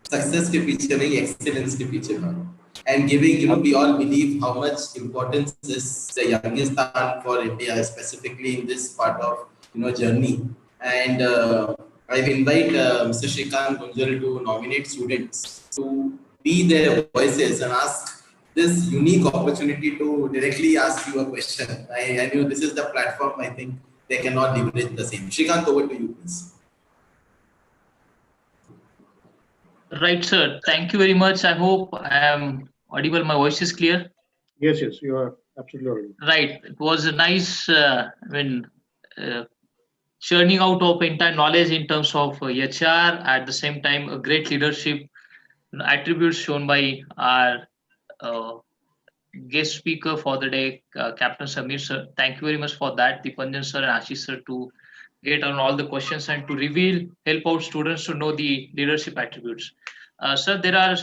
Success ke piche nahi, excellence ke piche bhag. And giving, we all believe how much importance is the Youngistan for India, specifically in this part of journey. And I will invite Mr. Shrikant Gunjal to nominate students to be their voices and ask this unique opportunity to directly ask you a question. I knew this is the platform. I think they cannot leverage the same. Shrikant, over to you, please. Right, sir. Thank you very much. I hope I am audible. My voice is clear. Yes, you are absolutely audible. Right. It was a nice, churning out of entire knowledge in terms of HR. At the same time, a great leadership attributes shown by our guest speaker for the day, Captain Samir sir. Thank you very much for that, Dipanjan sir and Ashish sir, to get on all the questions and to reveal, help out students to know the leadership attributes. Sir, there are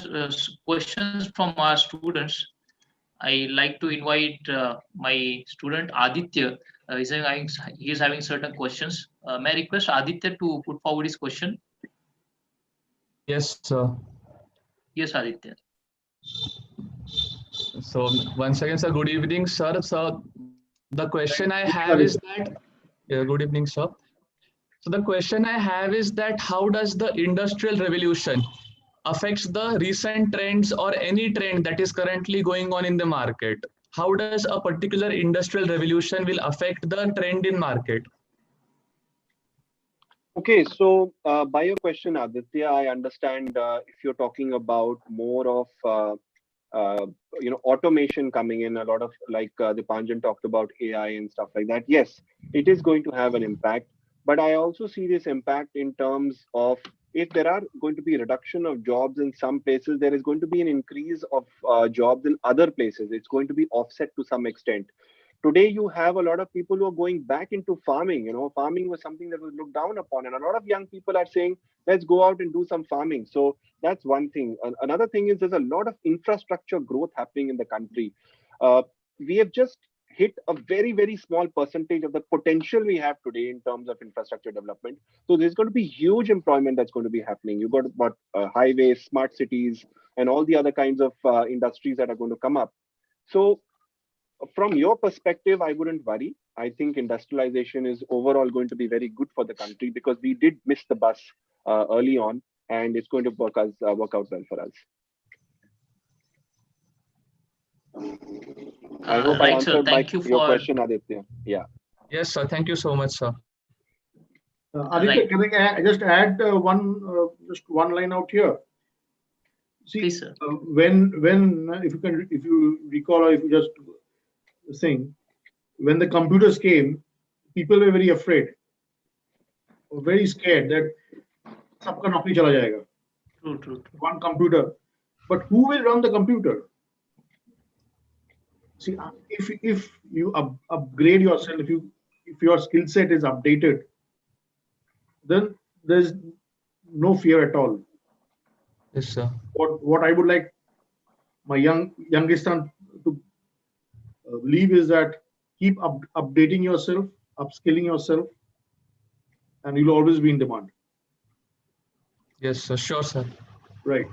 questions from our students. I like to invite my student Aditya. He is having certain questions. May I request Aditya to put forward his question? Yes, sir. Yes, Aditya. So once again, sir, good evening, sir. So the question I have is that, good evening, sir. So the question I have is that how does the industrial revolution affects the recent trends or any trend that is currently going on in the market? How does a particular industrial revolution will affect the trend in market? Okay, so by your question, Aditya, I understand if you're talking about more of automation coming in, a lot of like Dipanjan talked about AI and stuff like that. Yes, it is going to have an impact, but I also see this impact in terms of if there are going to be reduction of jobs in some places, there is going to be an increase of jobs in other places. It's going to be offset to some extent. Today you have a lot of people who are going back into farming. Farming was something that was looked down upon, and a lot of young people are saying, let's go out and do some farming. So that's one thing. Another thing is there's a lot of infrastructure growth happening in the country. We have just hit a very, very small percentage of the potential we have today in terms of infrastructure development. So there's going to be huge employment that's going to be happening. You've got about highways, smart cities, and all the other kinds of industries that are going to come up. So from your perspective, I wouldn't worry. I think industrialization is overall going to be very good for the country because we did miss the bus early on, and it's going to work out well for us. I hope I answered your question, Aditya. Yeah. Yes, sir. Thank you so much, sir. Aditya, can I just add just one line out here? See, please, sir. When if you recall, or if you just think, when the computers came, people were very afraid, or very scared that sabka naukri chala jayega. True. One computer, but who will run the computer? See, if you upgrade yourself, if your skill set is updated, then there's no fear at all. Yes, sir. What I would like my youngest son to believe is that keep updating yourself, upskilling yourself, and you'll always be in demand. Yes, sir. Sure, sir. Right.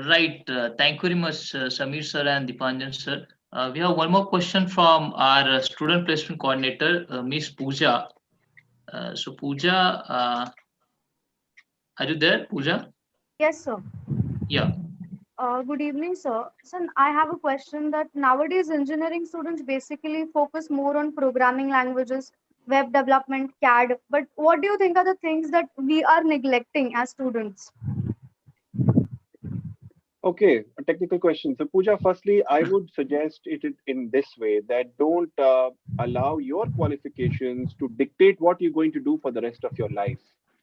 Right. Thank you very much, Samir sir and Dipanjan sir. We have one more question from our student placement coordinator, Miss Pooja. So Pooja, are you there, Pooja? Yes, sir. Yeah. Good evening, sir. So I have a question that nowadays engineering students basically focus more on programming languages, web development, CAD. But what do you think are the things that we are neglecting as students? Okay, a technical question. So Pooja, firstly, I would suggest it in this way, that don't allow your qualifications to dictate what you're going to do for the rest of your life.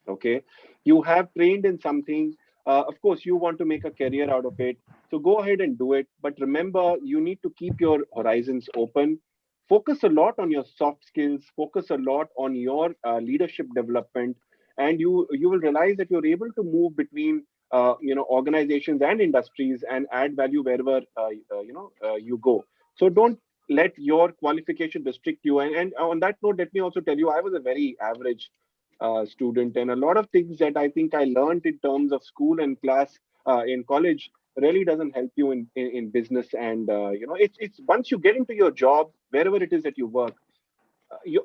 Okay, you have trained in something. Of course, you want to make a career out of it. So go ahead and do it. But remember, you need to keep your horizons open. Focus a lot on your soft skills. Focus a lot on your leadership development, and you will realize that you're able to move between organizations and industries and add value wherever you go. So don't let your qualification restrict you. And on that note, let me also tell you, I was a very average student, and a lot of things that I think I learned in terms of school and class in college really doesn't help you in business. And it's once you get into your job, wherever it is that you work,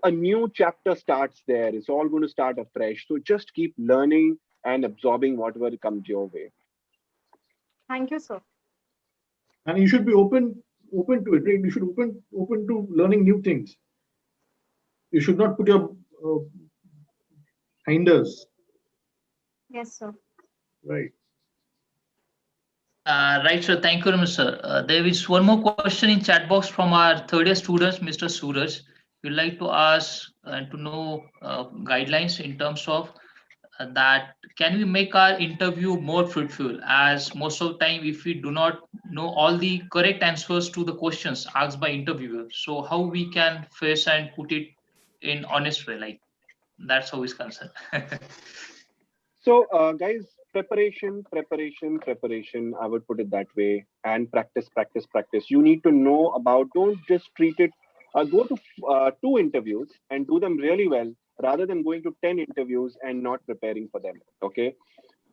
a new chapter starts there. It's all going to start afresh. So just keep learning and absorbing whatever comes your way. Thank you, sir. And you should be open to it. Right? You should open to learning new things. You should not put your hinders. Yes, sir. Right. Right, sir. Thank you very much, sir. There is one more question in chat box from our third year students, Mr. Suraj. We'd like to ask and to know guidelines in terms of that can we make our interview more fruitful, as most of the time if we do not know all the correct answers to the questions asked by interviewer, so how we can face and put it in honest way, like that's how it's concerned. So, guys, preparation. I would put it that way. And practice. You need to know about. Don't just treat it. Go to 2 interviews and do them really well, rather than going to 10 interviews and not preparing for them. Okay,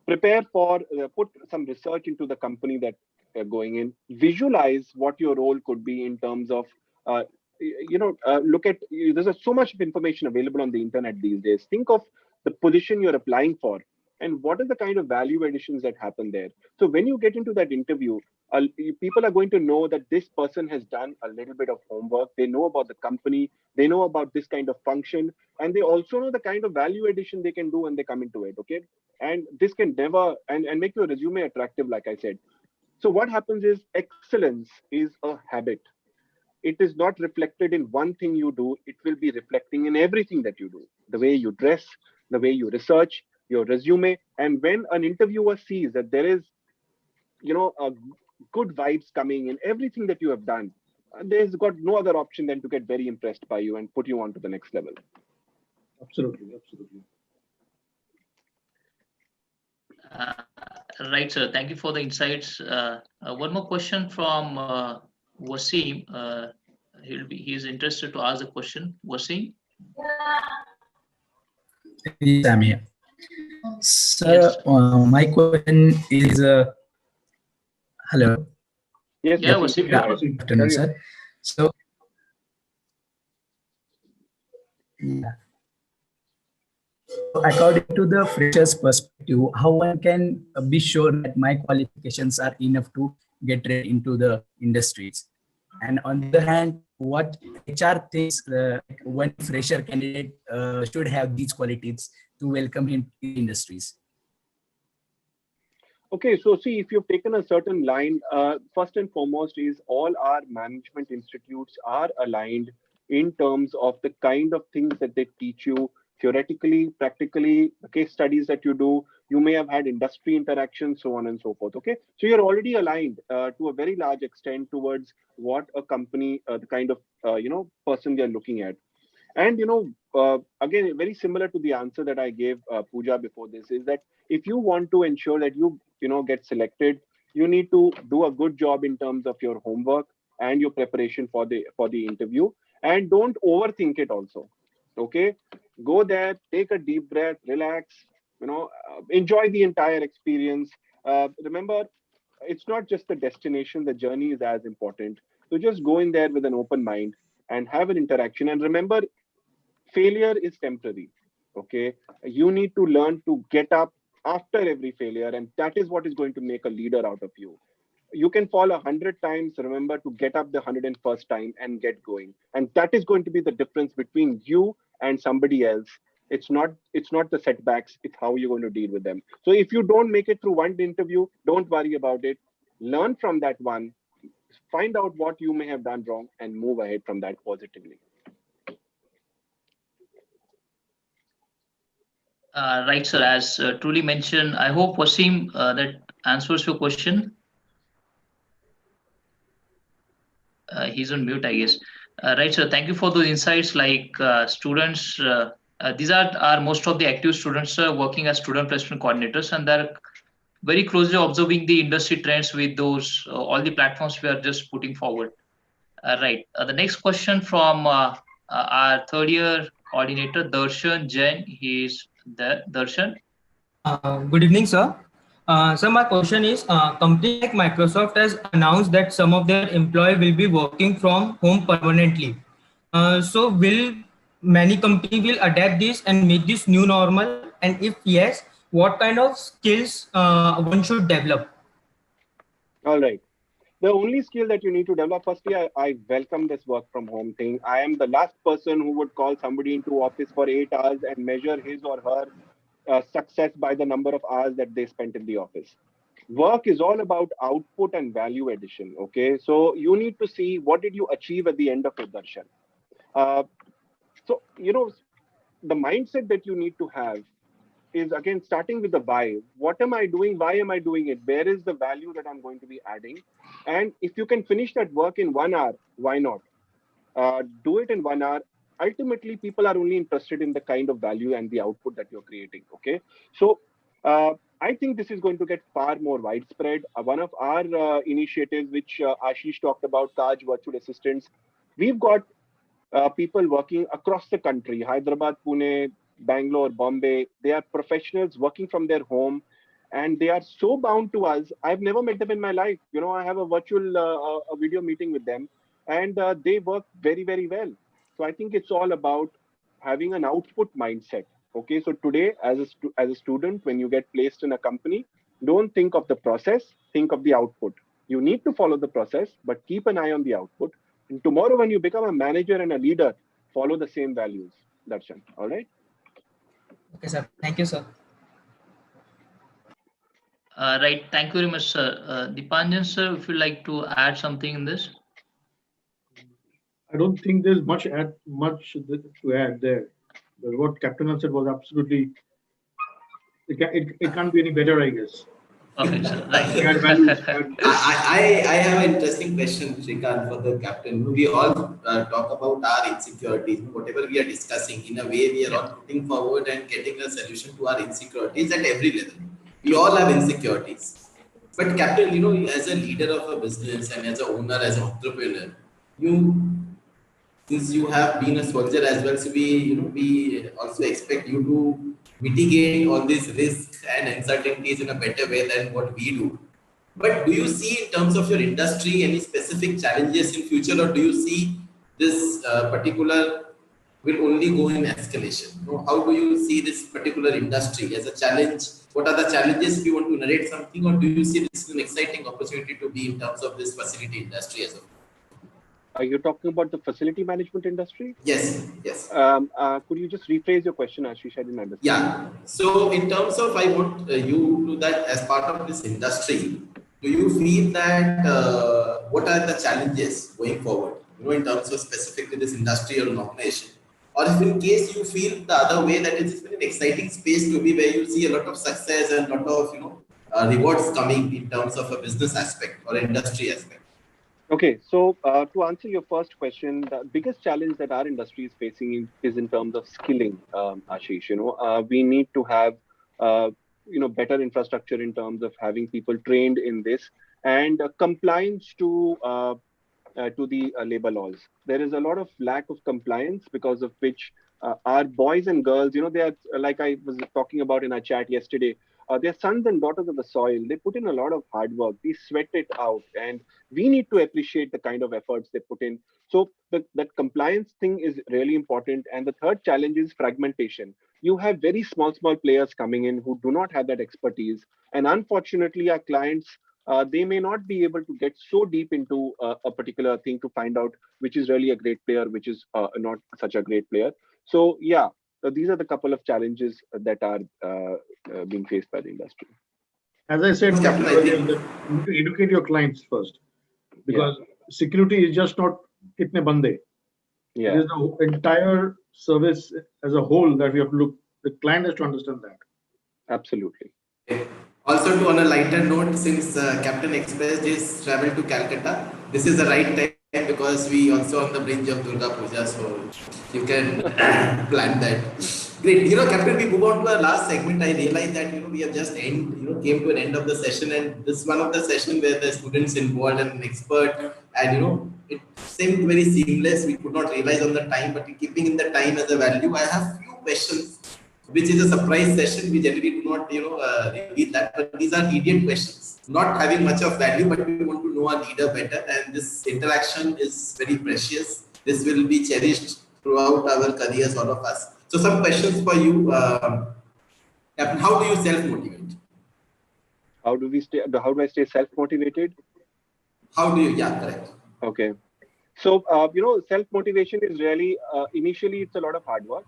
prepare for. Put some research into the company that you're going in. Visualize what your role could be in terms of. Look at. There's so much information available on the internet these days. Think of the position you're applying for and what is the kind of value additions that happen there. So when you get into that interview, people are going to know that this person has done a little bit of homework. They know about the company, they know about this kind of function, and they also know the kind of value addition they can do when they come into it. Okay, and this can never and make your resume attractive, like I said. So what happens is excellence is a habit. It is not reflected in one thing you do, it will be reflecting in everything that you do, the way you dress, the way you research, your resume. And when an interviewer sees that there is a good vibes coming in everything that you have done, there's got no other option than to get very impressed by you and put you on to the next level. Absolutely. Right, sir. Thank you for the insights. One more question from Wasim. He's interested to ask a question. Wasim? Yes, I'm here. Sir, Yes. my question is, hello. Yes, Yeah, Wasim, Wasim. Good afternoon, sir. So, yeah. According to the fresher's perspective, how one can be sure that my qualifications are enough to get into the industries? And on the other hand, what HR thinks one fresher candidate should have these qualities to welcome him in industries? Okay, so see, if you've taken a certain line, first and foremost is all our management institutes are aligned in terms of the kind of things that they teach you theoretically, practically, the case studies that you do. You may have had industry interactions, so on and so forth. Okay, so you're already aligned to a very large extent towards what a company, the kind of person they're looking at. And again, very similar to the answer that I gave Pooja before this, is that if you want to ensure that you get selected, you need to do a good job in terms of your homework and your preparation for the interview, and don't overthink it also. Okay, go there, take a deep breath, relax, enjoy the entire experience. Remember, it's not just the destination, the journey is as important. So just go in there with an open mind and have an interaction, and remember, failure is temporary. Okay, you need to learn to get up after every failure, and that is what is going to make a leader out of you. You can fall 100 times, remember to get up the 101st time and get going, and that is going to be the difference between you and somebody else. It's not the setbacks, it's how you're going to deal with them. So if you don't make it through one interview, don't worry about it. Learn from that one, find out what you may have done wrong, and move ahead from that positively. Right, sir. As truly mentioned, I hope Wasim that answers your question. He's on mute, I guess. Right, sir. Thank you for those insights. Like students, these are most of the active students working as student placement coordinators, and they're very closely observing the industry trends with those all the platforms we are just putting forward. Right. The next question from our third year coordinator, Darshan Jain. He's there. Darshan. Good evening, sir. So my question is, company like Microsoft has announced that some of their employees will be working from home permanently. So will many company will adapt this and make this new normal? And if yes, what kind of skills one should develop? All right. The only skill that you need to develop, firstly, I welcome this work from home thing. I am the last person who would call somebody into office for 8 hours and measure his or her success by the number of hours that they spent in the office. Work is all about output and value addition. Okay, so you need to see what did you achieve at the end of your darshan. Uh, so the mindset that you need to have is again starting with the why. What am I doing? Why am I doing it? Where is the value that I'm going to be adding? And if you can finish that work in 1 hour, why not? Do it in 1 hour. Ultimately, people are only interested in the kind of value and the output that you're creating. Okay, so I think this is going to get far more widespread. One of our initiatives, which Ashish talked about, Taj Virtual Assistants, we've got people working across the country, Hyderabad, Pune, Bangalore, Bombay. They are professionals working from their home, and they are so bound to us. I've never met them in my life. I have a virtual a video meeting with them, and they work very, very well. So I think it's all about having an output mindset. Okay, so today, as a student, when you get placed in a company, don't think of the process, think of the output. You need to follow the process, but keep an eye on the output. And tomorrow, when you become a manager and a leader, follow the same values. Darshan. All right. Okay, sir. Thank you, sir. Right. Thank you very much, sir. Dipanjan, sir, if you'd like to add something in this. I don't think there's much to add there. But what Captain said was absolutely, it can't be any better, I guess. Okay, sir. Right. Add values. I have an interesting question, Shrikant, for the captain. We all talk about our insecurities, whatever we are discussing. In a way, we are all putting forward and getting a solution to our insecurities at every level. We all have insecurities. But captain, as a leader of a business and as an owner, as an entrepreneur, since you have been a soldier as well, so we also expect you to mitigate all these risks and uncertainties in a better way than what we do. But do you see in terms of your industry any specific challenges in future, or do you see this particular will only go in escalation? How do you see this particular industry as a challenge? What are the challenges if you want to narrate something, or do you see this as an exciting opportunity to be in terms of this facility industry as well? Are you talking about the facility management industry? Yes, yes. Could you just rephrase your question, Ashish? I didn't understand. Yeah. So in terms of, I want you to that as part of this industry, do you feel that what are the challenges going forward, in terms of specifically this industry or an organization? Or if in case you feel the other way, that it's been an exciting space to be, where you see a lot of success and a lot of, rewards coming in terms of a business aspect or industry aspect? Okay, so to answer your first question, the biggest challenge that our industry is facing is in terms of skilling, Ashish. We need to have better infrastructure in terms of having people trained in this, and compliance to the labor laws. There is a lot of lack of compliance, because of which our boys and girls, they are, like I was talking about in our chat yesterday, they're sons and daughters of the soil. They put in a lot of hard work. They sweat it out, and we need to appreciate the kind of efforts they put in. So that compliance thing is really important. And the third challenge is fragmentation. You have very small players coming in who do not have that expertise, and unfortunately, our clients, they may not be able to get so deep into a particular thing to find out which is really a great player, which is not such a great player. So yeah, these are the couple of challenges that are being faced by the industry. As I said, Captain, earlier, that you need to educate your clients first, because security is just not kitne bande. Yeah. It is the entire service as a whole that we have to look. The client has to understand that. Absolutely. Also, on a lighter note, since Captain expressed his travel to Calcutta, this is the right time, because we also on the bridge of Durga Puja, so you can plan that. Great. Captain, we move on to our last segment. I realized that we have just came to an end of the session, and this is one of the session where the students involved and an expert, and it seemed very seamless. We could not realize on the time, but keeping in the time as a value, I have few questions, which is a surprise session. We generally do not, reveal that, but these are needed questions, not having much of value, but we want to know our leader better, and this interaction is very precious. This will be cherished throughout our careers, all of us. So some questions for you, Captain. How do you self-motivate? How do I stay self-motivated? How do you? Yeah, correct. Okay. So, self-motivation is really, initially, it's a lot of hard work.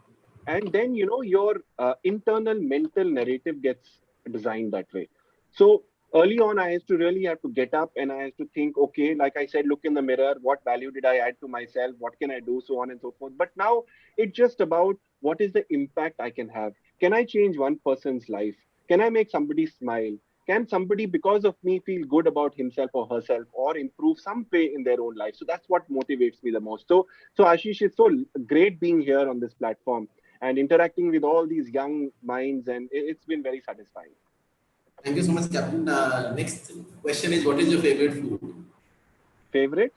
And then, your internal mental narrative gets designed that way. So early on, I used to really have to get up and I used to think, okay, like I said, look in the mirror, what value did I add to myself? What can I do? So on and so forth. But now it's just about what is the impact I can have? Can I change one person's life? Can I make somebody smile? Can somebody, because of me, feel good about himself or herself or improve some way in their own life? So that's what motivates me the most. So Ashish, it's so great being here on this platform and interacting with all these young minds, and it's been very satisfying. Thank you so much, Captain. Next question is, what is your favorite food? Favorite?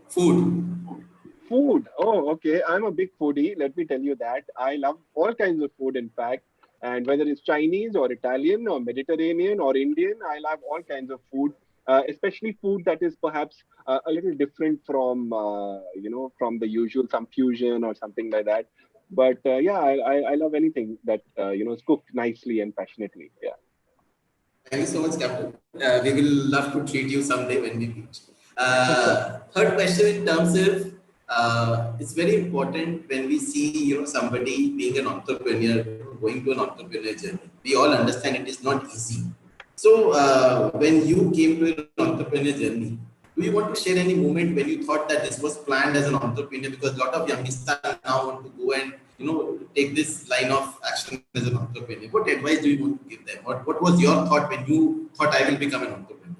Food. Food. Oh, okay. I'm a big foodie. Let me tell you that. I love all kinds of food, in fact. And whether it's Chinese or Italian or Mediterranean or Indian, I love all kinds of food, especially food that is perhaps a little different from, from the usual, some fusion or something like that. But yeah, I love anything that, is cooked nicely and passionately. Yeah. Thank you so much, Captain. We will love to treat you someday when we meet. Third question in terms of, it's very important when we see somebody being an entrepreneur, going to an entrepreneur journey. We all understand it is not easy. So when you came to an entrepreneur journey, do you want to share any moment when you thought that this was planned as an entrepreneur? Because a lot of youngsters now want to go and take this line of action as an entrepreneur. What advice do you want to give them? What was your thought when you thought I will become an entrepreneur?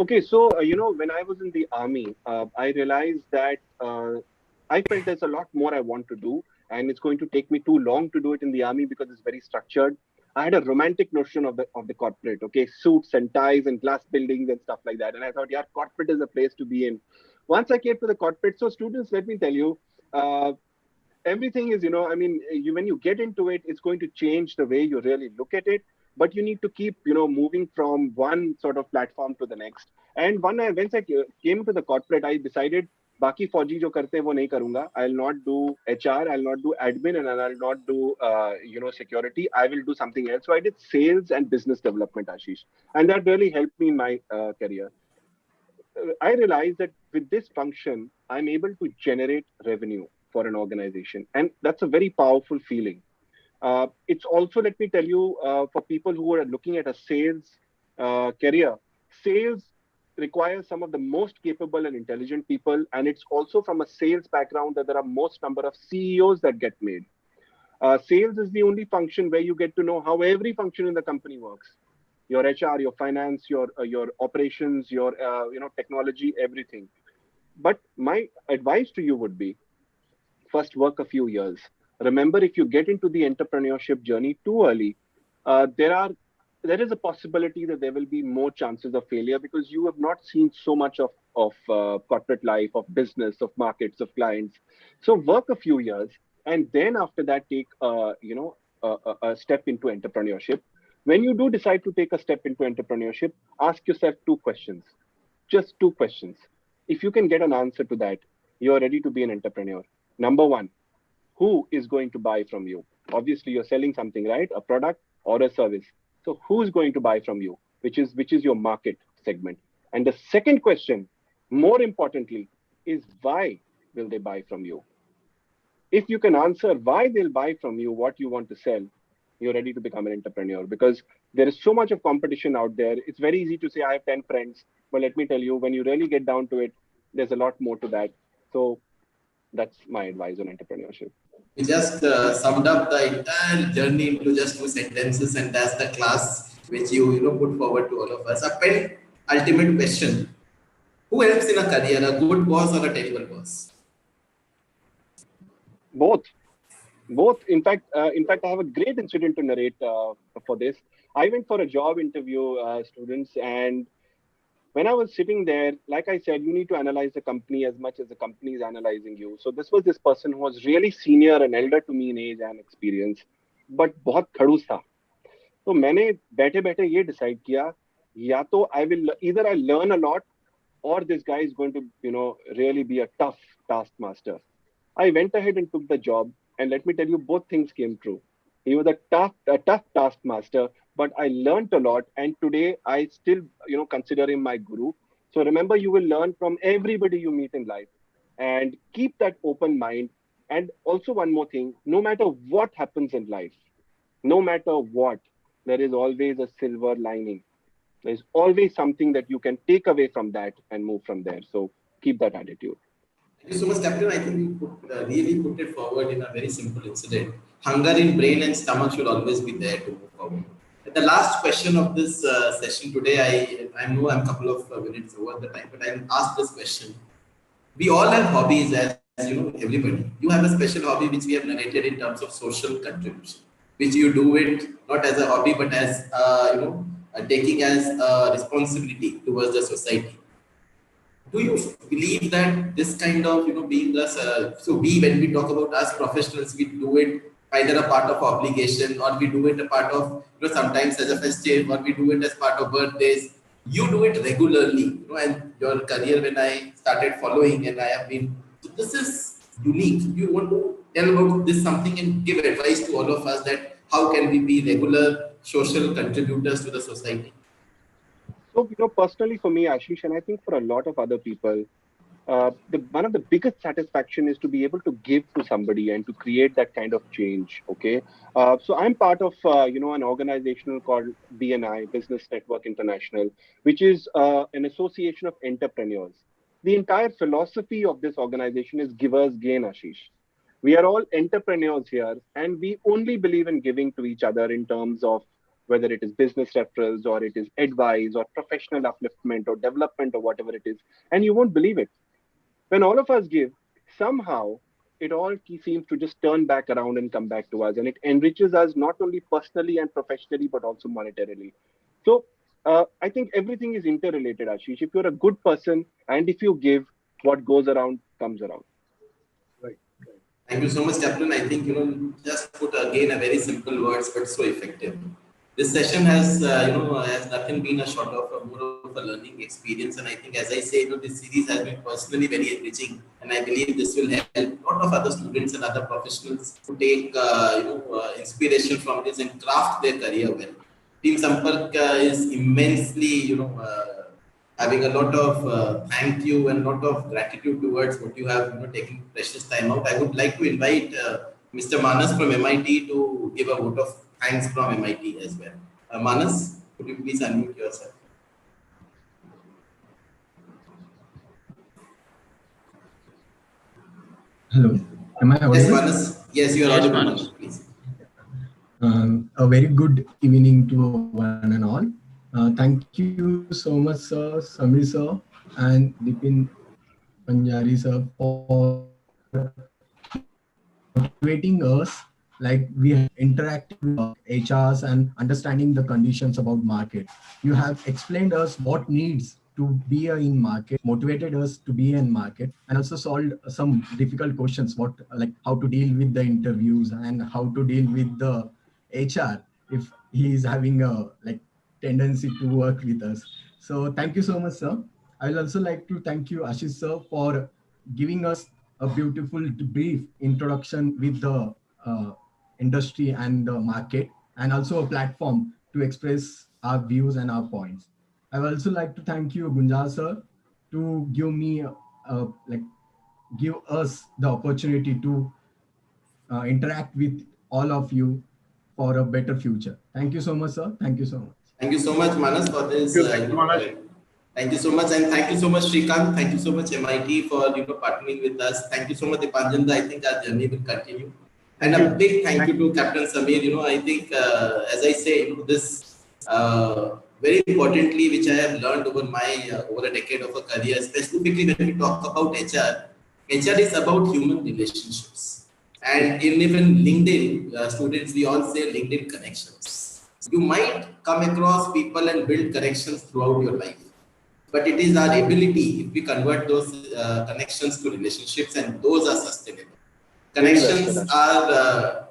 Okay, so when I was in the army, I realized that I felt there's a lot more I want to do, and it's going to take me too long to do it in the army because it's very structured. I had a romantic notion of the corporate, okay, suits and ties and glass buildings and stuff like that, and I thought, yeah, corporate is a place to be in. Once I came to the corporate, so students, let me tell you, everything is, when you get into it, it's going to change the way you really look at it. But you need to keep, moving from one sort of platform to the next. And once I came to the corporate, I decided, Baki Fauji jo karte hai, wo nahi karunga. I'll not do HR, I'll not do admin, and I'll not do, security. I will do something else. So I did sales and business development, Ashish. And that really helped me in my career. I realized that with this function, I'm able to generate revenue for an organization. And that's a very powerful feeling. It's also, let me tell you, for people who are looking at a sales career, sales requires some of the most capable and intelligent people. And it's also from a sales background that there are most number of CEOs that get made. Sales is the only function where you get to know how every function in the company works. Your HR, your finance, your operations, your technology, everything. But my advice to you would be, first work a few years. Remember, if you get into the entrepreneurship journey too early, there is a possibility that there will be more chances of failure because you have not seen so much of corporate life, of business, of markets, of clients. So work a few years, and then after that, take a step into entrepreneurship. When you do decide to take a step into entrepreneurship, ask yourself two questions, just two questions. If you can get an answer to that, you're ready to be an entrepreneur. Number one, who is going to buy from you? Obviously, you're selling something, right? A product or a service. So who's going to buy from you? Which is your market segment? And the second question, more importantly, is why will they buy from you? If you can answer why they'll buy from you what you want to sell, you're ready to become an entrepreneur because there is so much of competition out there. It's very easy to say, I have 10 friends. But let me tell you, when you really get down to it, there's a lot more to that. So that's my advice on entrepreneurship. We just summed up the entire journey into just two sentences, and that's the class which you put forward to all of us. A pen ultimate question: who helps in a career, a good boss or a terrible boss? Both. In fact, I have a great incident to narrate for this. I went for a job interview, students, and when I was sitting there, like I said, you need to analyze the company as much as the company is analyzing you. So this was this person who was really senior and elder to me in age and experience, but बहुत खड़ूस था. तो मैंने बैठे बैठे ये decide किया, या तो I learn a lot, or this guy is going to really be a tough taskmaster. I went ahead and took the job, and let me tell you, both things came true. He was a tough taskmaster, but I learned a lot, and today I still consider him my guru. So remember, you will learn from everybody you meet in life, and keep that open mind. And also, one more thing, no matter what happens in life, no matter what, there is always a silver lining. There's always something that you can take away from that and move from there. So keep that attitude. Thank you so much, Captain. I think you really put it forward in a very simple incident. Hunger in brain and stomach should always be there to move forward. And the last question of this session today, I know I'm a couple of minutes over the time, but I'll ask this question. We all have hobbies, as you know, everybody. You have a special hobby which we have narrated in terms of social contribution, which you do it not as a hobby, but as taking as a responsibility towards the society. Do you believe that this kind of being us so we, when we talk about us professionals, we do it either a part of obligation, or we do it a part of sometimes as a festive, or we do it as part of birthdays. You do it regularly, and your career, when I started following, and I have been, so this is unique. You want to tell about this something and give advice to all of us that how can we be regular social contributors to the society? So, personally for me, Ashish, and I think for a lot of other people, one of the biggest satisfaction is to be able to give to somebody and to create that kind of change. Okay, so I'm part of an organization called BNI, Business Network International, which is an association of entrepreneurs. The entire philosophy of this organization is givers gain, Ashish. We are all entrepreneurs here, and we only believe in giving to each other in terms of whether it is business referrals, or it is advice, or professional upliftment, or development, or whatever it is. And you won't believe it, when all of us give, somehow it all seems to just turn back around and come back to us, and it enriches us not only personally and professionally, but also monetarily. So I think everything is interrelated, Ashish. If you're a good person and if you give, what goes around comes around. Right. Thank you so much, Captain. I think just put again a very simple words, but so effective. This session has has nothing been a short of more of a learning experience, and I think, as I say, this series has been personally very enriching, and I believe this will help a lot of other students and other professionals to take inspiration from this and craft their career well. Team Sampark is immensely having a lot of thank you and lot of gratitude towards what you have taken precious time out. I would like to invite Mr. Manas from MIT to give a vote of thanks from MIT as well. Manas, could you please unmute yourself? Hello, am I audible? Yes, Manas. Yes, you are audible, Manas, please. A very good evening to one and all. Thank you so much, sir, Samir sir, and Dipanjan sir, for motivating us. Like, we have interacted with HRs and understanding the conditions about market. You have explained us what needs to be in market, motivated us to be in market, and also solved some difficult questions, what, like how to deal with the interviews and how to deal with the HR if he is having a tendency to work with us. So thank you so much, sir. I will also like to thank you, Ashish sir, for giving us a beautiful brief introduction with the industry and the market, and also a platform to express our views and our points. I would also like to thank you, Gunjal sir, to give me give us the opportunity to interact with all of you for a better future. Thank you so much, sir. Thank you so much. Thank you so much, Manas, for this. Thank you so much, and thank you so much, Srikanth. Thank you so much, MIT, for partnering with us. Thank you so much, Dipanjan. I think our journey will continue. And a big thank you to Captain Samir. I think, as I say, this very importantly, which I have learned over over a decade of a career, specifically when we talk about HR. HR is about human relationships. And even LinkedIn students, we all say LinkedIn connections. You might come across people and build connections throughout your life, but it is our ability if we convert those connections to relationships, and those are sustainable. Connections are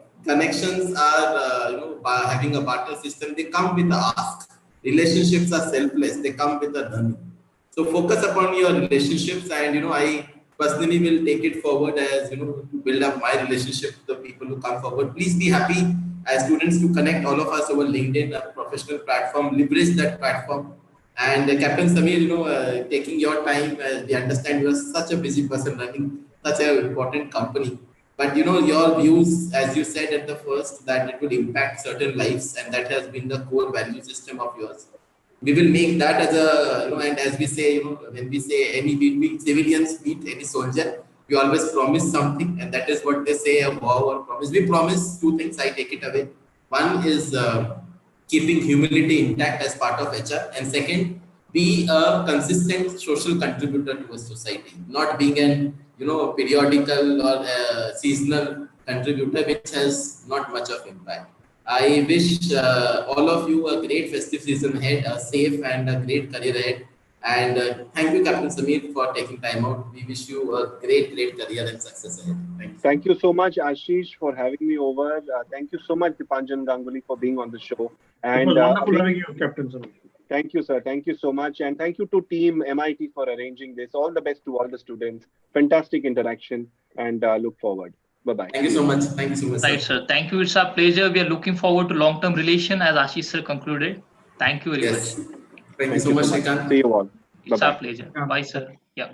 by having a barter system. They come with the ask. Relationships are selfless. They come with the learning. So focus upon your relationships, and I personally will take it forward as to build up my relationship with the people who come forward. Please be happy as students to connect all of us over LinkedIn, a professional platform. Leverage that platform And Captain Samir, taking your time, we understand you are such a busy person running such an important company. But your views, as you said at the first, that it will impact certain lives, and that has been the core value system of yours. We will make that as a, and as we say, when we say we civilians meet any soldier, we always promise something, and that is what they say, a vow or promise. We promise two things. I take it away. One is keeping humility intact as part of HR, and second, be a consistent social contributor to a society, not being an periodical or seasonal contributor which has not much of impact. I wish all of you a great festive season ahead, a safe and a great career ahead. And thank you, Captain Samir, for taking time out. We wish you a great career and success ahead. Thank you. Thank you so much, Ashish, for having me over. Thank you so much, Dipanjan, Ganguly, for being on the show. And it was wonderful having you, Captain Samir. Thank you, sir. Thank you so much. And thank you to Team MIT for arranging this. All the best to all the students. Fantastic interaction, and look forward. Bye-bye. Thank you so much. Thank you so much. Right, sir. Thank you. It's our pleasure. We are looking forward to long-term relation, as Ashish sir concluded. Thank you very much. Thank you so much, Shrikant. See you all. It's our pleasure. Bye, sir. Yeah.